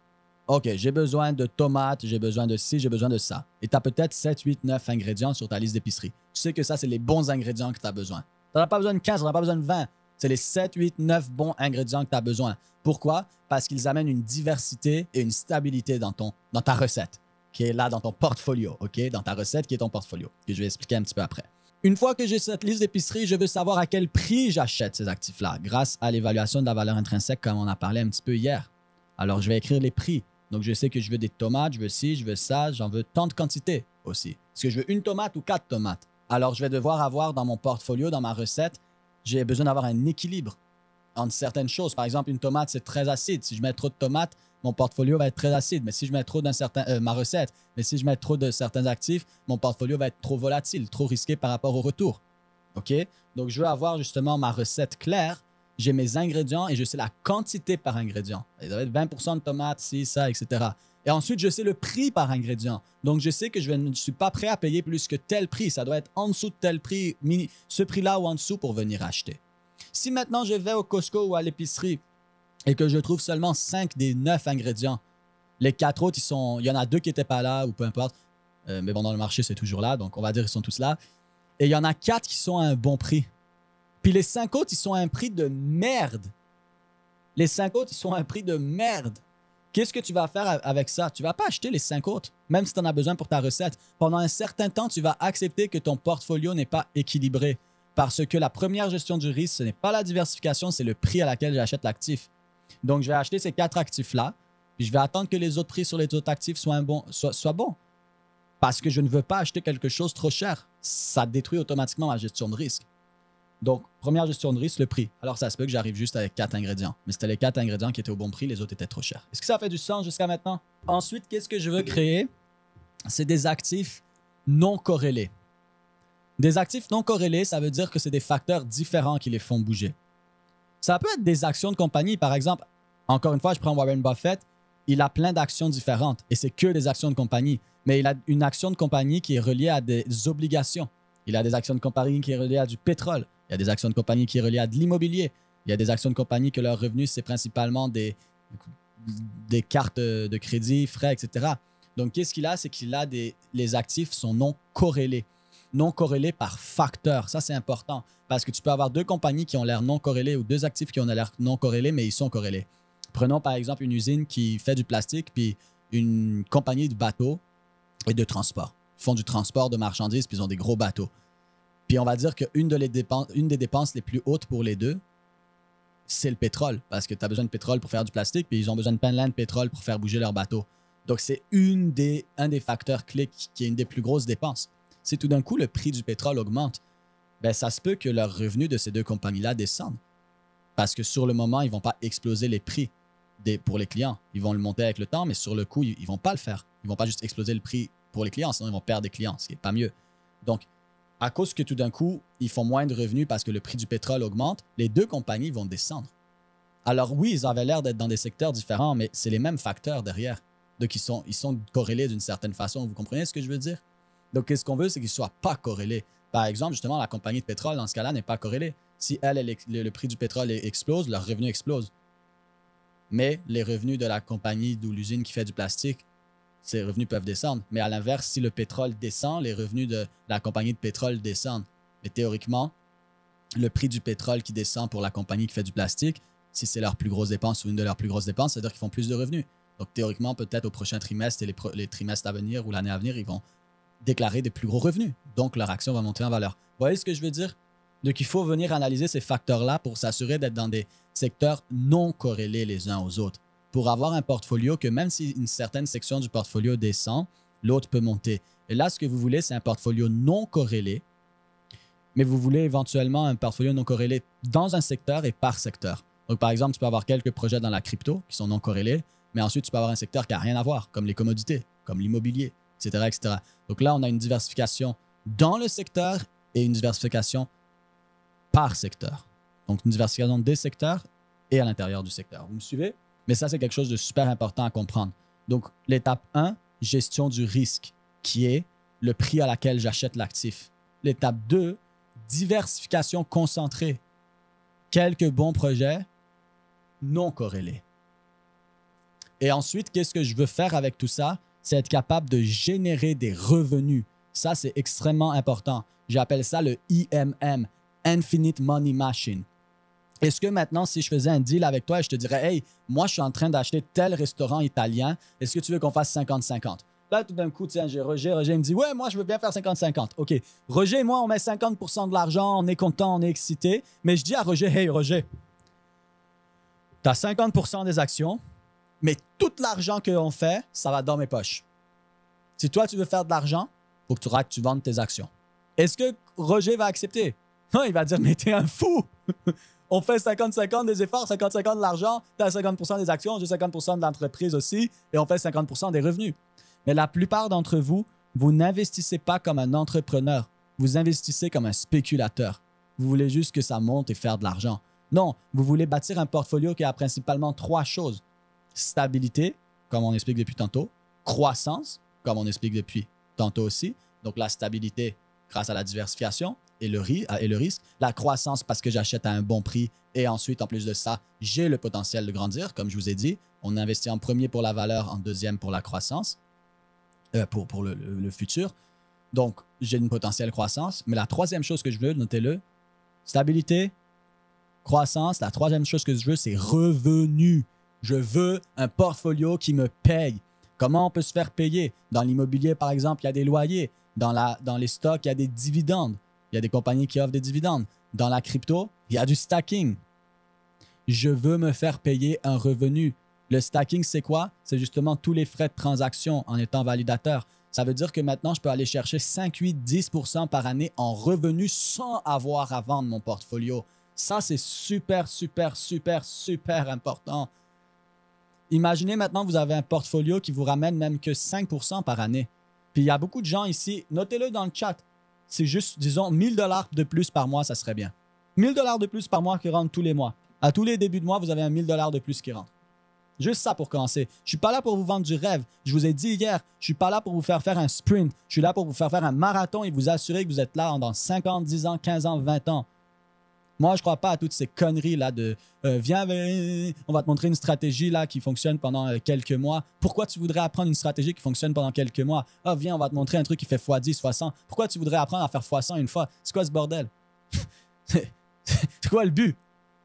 OK, j'ai besoin de tomates, j'ai besoin de ci, j'ai besoin de ça. Et tu as peut-être 7, 8, 9 ingrédients sur ta liste d'épicerie. Tu sais que ça, c'est les bons ingrédients que tu as besoin. Tu n'en as pas besoin de 15, tu n'en as pas besoin de 20. C'est les 7, 8, 9 bons ingrédients que tu as besoin. Pourquoi? Parce qu'ils amènent une diversité et une stabilité dans ta recette, qui est là dans ton portfolio, OK? Dans ta recette qui est ton portfolio, que je vais expliquer un petit peu après. Une fois que j'ai cette liste d'épicerie, je veux savoir à quel prix j'achète ces actifs-là, grâce à l'évaluation de la valeur intrinsèque, comme on a parlé un petit peu hier. Alors, je vais écrire les prix. Donc, je sais que je veux des tomates, je veux ci, je veux ça, j'en veux tant de quantité aussi. Est-ce que je veux une tomate ou 4 tomates? Alors, je vais devoir avoir dans mon portfolio, dans ma recette, j'ai besoin d'avoir un équilibre entre certaines choses. Par exemple, une tomate, c'est très acide. Si je mets trop de tomates, mon portfolio va être très acide. Mais si je mets trop ma recette, mais si je mets trop de certains actifs, mon portfolio va être trop volatile, trop risqué par rapport au retour. OK? Donc, je veux avoir justement ma recette claire. J'ai mes ingrédients et je sais la quantité par ingrédient. Il doit être 20% de tomates, ci, ça, etc. Et ensuite, je sais le prix par ingrédient. Donc, je sais que je ne suis pas prêt à payer plus que tel prix. Ça doit être en dessous de tel prix, ce prix-là ou en dessous pour venir acheter. Si maintenant je vais au Costco ou à l'épicerie et que je trouve seulement 5 des 9 ingrédients, les 4 autres, il y en a 2 qui n'étaient pas là ou peu importe. Mais bon, dans le marché, c'est toujours là. Donc, on va dire qu'ils sont tous là. Et il y en a 4 qui sont à un bon prix. Puis les 5 autres, ils sont à un prix de merde. Les 5 autres, ils sont à un prix de merde. Qu'est-ce que tu vas faire avec ça? Tu ne vas pas acheter les 5 autres, même si tu en as besoin pour ta recette. Pendant un certain temps, tu vas accepter que ton portfolio n'est pas équilibré parce que la première gestion du risque, ce n'est pas la diversification, c'est le prix à laquelle j'achète l'actif. Donc, je vais acheter ces 4 actifs-là, puis je vais attendre que les autres prix sur les autres actifs soient bons parce que je ne veux pas acheter quelque chose trop cher. Ça détruit automatiquement ma gestion de risque. Donc, première gestion de risque, le prix. Alors, ça se peut que j'arrive juste avec 4 ingrédients. Mais c'était les 4 ingrédients qui étaient au bon prix, les autres étaient trop chers. Est-ce que ça fait du sens jusqu'à maintenant? Ensuite, qu'est-ce que je veux créer? C'est des actifs non corrélés. Des actifs non corrélés, ça veut dire que c'est des facteurs différents qui les font bouger. Ça peut être des actions de compagnie. Par exemple, encore une fois, je prends Warren Buffett. Il a plein d'actions différentes et c'est que des actions de compagnie. Mais il a une action de compagnie qui est reliée à des obligations. Il a des actions de compagnie qui est reliée à du pétrole. Il y a des actions de compagnie qui sont reliées à de l'immobilier. Il y a des actions de compagnie que leur revenu, c'est principalement des cartes de crédit, frais, etc. Donc, qu'est-ce qu'il a? C'est qu'il a les actifs sont non corrélés. Non corrélés par facteur. Ça, c'est important parce que tu peux avoir 2 compagnies qui ont l'air non corrélées ou 2 actifs qui ont l'air non corrélés, mais ils sont corrélés. Prenons par exemple une usine qui fait du plastique puis une compagnie de bateaux et de transport. Ils font du transport de marchandises puis ils ont des gros bateaux. Puis on va dire qu'une des dépenses les plus hautes pour les deux, c'est le pétrole. Parce que tu as besoin de pétrole pour faire du plastique, puis ils ont besoin de plein de pétrole pour faire bouger leur bateau. Donc c'est un des facteurs clés qui est une des plus grosses dépenses. Si tout d'un coup le prix du pétrole augmente, ben ça se peut que leurs revenus de ces 2 compagnies-là descendent. Parce que sur le moment, ils ne vont pas exploser les prix pour les clients. Ils vont le monter avec le temps, mais sur le coup, ils ne vont pas le faire. Ils ne vont pas juste exploser le prix pour les clients, sinon ils vont perdre des clients, ce qui n'est pas mieux. Donc, à cause que tout d'un coup, ils font moins de revenus parce que le prix du pétrole augmente, les 2 compagnies vont descendre. Alors oui, ils avaient l'air d'être dans des secteurs différents, mais c'est les mêmes facteurs derrière. Donc, ils sont corrélés d'une certaine façon. Vous comprenez ce que je veux dire? Donc, qu'est-ce qu'on veut, c'est qu'ils ne soient pas corrélés. Par exemple, justement, la compagnie de pétrole, dans ce cas-là, n'est pas corrélée. Si le prix du pétrole explose, leur revenu explose. Mais les revenus de la compagnie ou l'usine qui fait du plastique, ces revenus peuvent descendre. Mais à l'inverse, si le pétrole descend, les revenus de la compagnie de pétrole descendent. Mais théoriquement, le prix du pétrole qui descend pour la compagnie qui fait du plastique, si c'est leur plus grosse dépense ou une de leurs plus grosses dépenses, c'est-à-dire qu'ils font plus de revenus. Donc théoriquement, peut-être au prochain trimestre et les trimestres à venir ou l'année à venir, ils vont déclarer des plus gros revenus. Donc leur action va monter en valeur. Vous voyez ce que je veux dire? Donc il faut venir analyser ces facteurs-là pour s'assurer d'être dans des secteurs non corrélés les uns aux autres. Pour avoir un portfolio que même si une certaine section du portfolio descend, l'autre peut monter. Et là, ce que vous voulez, c'est un portfolio non corrélé, mais vous voulez éventuellement un portfolio non corrélé dans un secteur et par secteur. Donc, par exemple, tu peux avoir quelques projets dans la crypto qui sont non corrélés, mais ensuite, tu peux avoir un secteur qui n'a rien à voir, comme les commodités, comme l'immobilier, etc., etc. Donc là, on a une diversification dans le secteur et une diversification par secteur. Donc, une diversification des secteurs et à l'intérieur du secteur. Vous me suivez? Mais ça, c'est quelque chose de super important à comprendre. Donc, l'étape 1, gestion du risque, qui est le prix à laquelle j'achète l'actif. L'étape 2, diversification concentrée. Quelques bons projets non corrélés. Et ensuite, qu'est-ce que je veux faire avec tout ça? C'est être capable de générer des revenus. Ça, c'est extrêmement important. J'appelle ça le IMM, Infinite Money Machine. Est-ce que maintenant, si je faisais un deal avec toi et je te dirais « Hey, moi, je suis en train d'acheter tel restaurant italien. Est-ce que tu veux qu'on fasse 50-50? » Là, tout d'un coup, tiens, j'ai Roger. Roger me dit « Ouais, moi, je veux bien faire 50-50. » OK. Roger et moi, on met 50% de l'argent. On est content, on est excité. Mais je dis à Roger « Hey, Roger, tu as 50% des actions, mais tout l'argent qu'on fait, ça va dans mes poches. Si toi, tu veux faire de l'argent, il faut que tu vendes tes actions. » Est-ce que Roger va accepter? Non, il va dire « Mais t'es un fou! » On fait 50-50 des efforts, 50-50 de l'argent, tu as 50% des actions, j'ai 50% de l'entreprise aussi, et on fait 50% des revenus. Mais la plupart d'entre vous, vous n'investissez pas comme un entrepreneur, vous investissez comme un spéculateur. Vous voulez juste que ça monte et faire de l'argent. Non, vous voulez bâtir un portfolio qui a principalement 3 choses. Stabilité, comme on explique depuis tantôt, croissance, comme on explique depuis tantôt aussi, donc la stabilité grâce à la diversification, et le risque, la croissance parce que j'achète à un bon prix et ensuite, en plus de ça, j'ai le potentiel de grandir. Comme je vous ai dit, on investit en premier pour la valeur, en deuxième pour la croissance, pour le futur. Donc, j'ai une potentielle croissance. Mais la troisième chose que je veux, notez-le, stabilité, croissance. La troisième chose que je veux, c'est revenu. Je veux un portfolio qui me paye. Comment on peut se faire payer? Dans l'immobilier, par exemple, il y a des loyers. Dans les stocks, il y a des dividendes. Il y a des compagnies qui offrent des dividendes. Dans la crypto, il y a du stacking. Je veux me faire payer un revenu. Le stacking, c'est quoi? C'est justement tous les frais de transaction en étant validateur. Ça veut dire que maintenant, je peux aller chercher 5, 8, 10% par année en revenus sans avoir à vendre mon portfolio. Ça, c'est super, super, super, super important. Imaginez maintenant, vous avez un portfolio qui vous ramène même que 5% par année. Puis il y a beaucoup de gens ici, notez-le dans le chat. C'est juste, disons, 1000 $ de plus par mois, ça serait bien. 1000 $ de plus par mois qui rentrent tous les mois. À tous les débuts de mois, vous avez un 1000 $ de plus qui rentre. Juste ça pour commencer. Je ne suis pas là pour vous vendre du rêve. Je vous ai dit hier, je ne suis pas là pour vous faire faire un sprint. Je suis là pour vous faire faire un marathon et vous assurer que vous êtes là dans 5 ans, 10 ans, 15 ans, 20 ans. Moi, je ne crois pas à toutes ces conneries-là de viens, on va te montrer une stratégie là, qui fonctionne pendant quelques mois. Pourquoi tu voudrais apprendre une stratégie qui fonctionne pendant quelques mois? Ah, viens, on va te montrer un truc qui fait x10, x100. Pourquoi tu voudrais apprendre à faire x100 une fois? C'est quoi ce bordel? C'est quoi le but?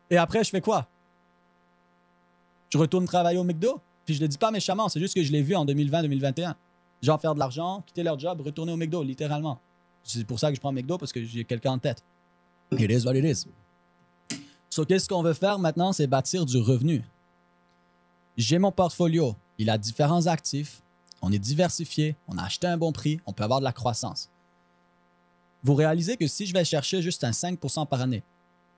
Et après, je fais quoi? Je retourne travailler au McDo? Puis je ne le dis pas méchamment, c'est juste que je l'ai vu en 2020-2021. Gens faire de l'argent, quitter leur job, retourner au McDo, littéralement. C'est pour ça que je prends McDo, parce que j'ai quelqu'un en tête. It is what it is. So, qu'est-ce qu'on veut faire maintenant? C'est bâtir du revenu. J'ai mon portfolio. Il a différents actifs. On est diversifié. On a acheté un bon prix. On peut avoir de la croissance. Vous réalisez que si je vais chercher juste un 5% par année,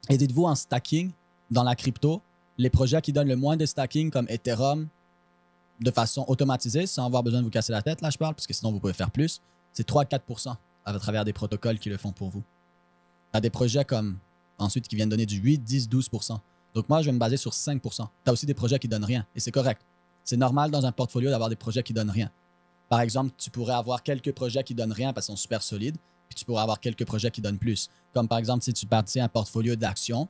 et dites-vous en stacking, dans la crypto, les projets qui donnent le moins de stacking comme Ethereum, de façon automatisée, sans avoir besoin de vous casser la tête, là je parle, parce que sinon vous pouvez faire plus, c'est 3-4% à travers des protocoles qui le font pour vous. Tu as des projets comme, ensuite, qui viennent donner du 8, 10, 12%. Donc moi, je vais me baser sur 5%. Tu as aussi des projets qui ne donnent rien, et c'est correct. C'est normal dans un portfolio d'avoir des projets qui ne donnent rien. Par exemple, tu pourrais avoir quelques projets qui ne donnent rien parce qu'ils sont super solides, puis tu pourrais avoir quelques projets qui donnent plus. Comme par exemple, si tu partis un portfolio d'actions,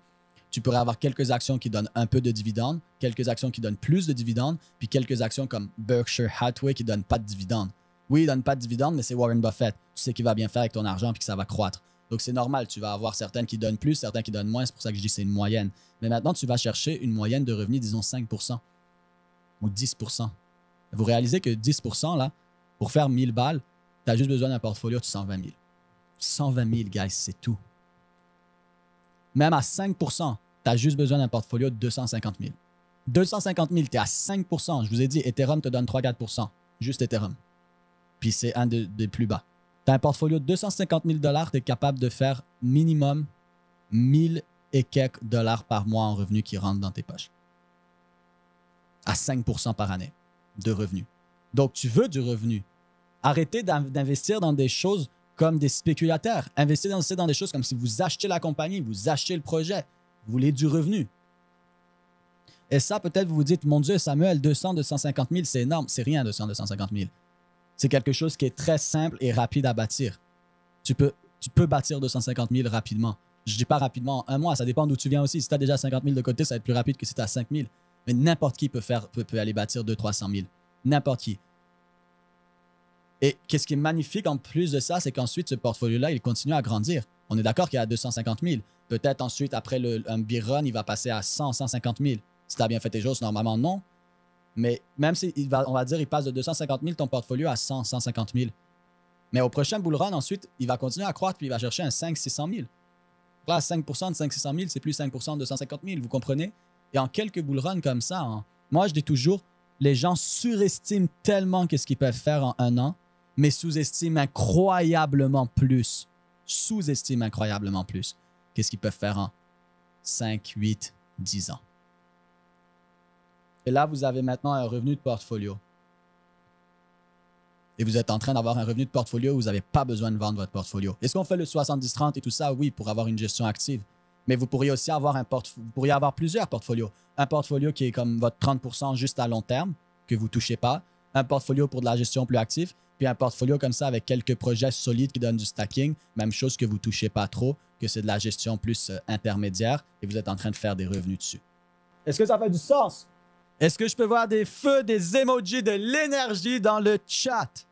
tu pourrais avoir quelques actions qui donnent un peu de dividendes, quelques actions qui donnent plus de dividendes, puis quelques actions comme Berkshire Hathaway qui ne donnent pas de dividendes. Oui, il ne donne pas de dividendes, mais c'est Warren Buffett. Tu sais qu'il va bien faire avec ton argent puis que ça va croître. Donc, c'est normal. Tu vas avoir certaines qui donnent plus, certaines qui donnent moins. C'est pour ça que je dis que c'est une moyenne. Mais maintenant, tu vas chercher une moyenne de revenus, disons 5% ou 10%. Vous réalisez que 10%, là, pour faire 1000 balles, tu as juste besoin d'un portfolio de 120 000. 120 000, guys, c'est tout. Même à 5%, tu as juste besoin d'un portfolio de 250 000. 250 000, tu es à 5%. Je vous ai dit, Ethereum te donne 3-4%. Juste Ethereum. Puis c'est un des plus bas. Tu as un portfolio de 250 000 $, tu es capable de faire minimum 1000 et quelques dollars par mois en revenus qui rentrent dans tes poches. À 5% par année de revenus. Donc, tu veux du revenu. Arrêtez d'investir dans des choses comme des spéculateurs. Investissez dans des choses comme si vous achetez la compagnie, vous achetez le projet. Vous voulez du revenu. Et ça, peut-être vous vous dites, mon Dieu, Samuel, 200, 250 000, c'est énorme. C'est rien, 200, 250 000. C'est quelque chose qui est très simple et rapide à bâtir. Tu peux bâtir 250 000 rapidement. Je ne dis pas rapidement en un mois, ça dépend d'où tu viens aussi. Si tu as déjà 50 000 de côté, ça va être plus rapide que si tu as 5 000. Mais n'importe qui peut aller bâtir 200-300 000. N'importe qui. Et qu'est-ce qui est magnifique en plus de ça, c'est qu'ensuite, ce portfolio-là, il continue à grandir. On est d'accord qu'il y a 250 000. Peut-être ensuite, après un beer run, il va passer à 100, 150 000. Si tu as bien fait tes choses, normalement, non. Mais même si, on va dire, il passe de 250 000 ton portfolio à 100, 150 000. Mais au prochain bull run, ensuite, il va continuer à croître puis il va chercher un 5, 600 000. Là, 5% de 5, 600 000, c'est plus 5% de 250 000, vous comprenez? Et en quelques bull runs comme ça, moi, je dis toujours, les gens surestiment tellement qu'est-ce qu'ils peuvent faire en un an, mais sous-estiment incroyablement plus. Sous-estiment incroyablement plus qu'est-ce qu'ils peuvent faire en 5, 8, 10 ans. Et là, vous avez maintenant un revenu de portfolio. Et vous êtes en train d'avoir un revenu de portfolio où vous n'avez pas besoin de vendre votre portfolio. Est-ce qu'on fait le 70-30 et tout ça? Oui, pour avoir une gestion active. Mais vous pourriez aussi avoir plusieurs portfolios. Un portfolio qui est comme votre 30% juste à long terme, que vous ne touchez pas. Un portfolio pour de la gestion plus active. Puis un portfolio comme ça avec quelques projets solides qui donnent du stacking. Même chose que vous ne touchez pas trop, que c'est de la gestion plus intermédiaire et vous êtes en train de faire des revenus dessus. Est-ce que ça fait du sens? Est-ce que je peux voir des feux, des emojis, de l'énergie dans le chat?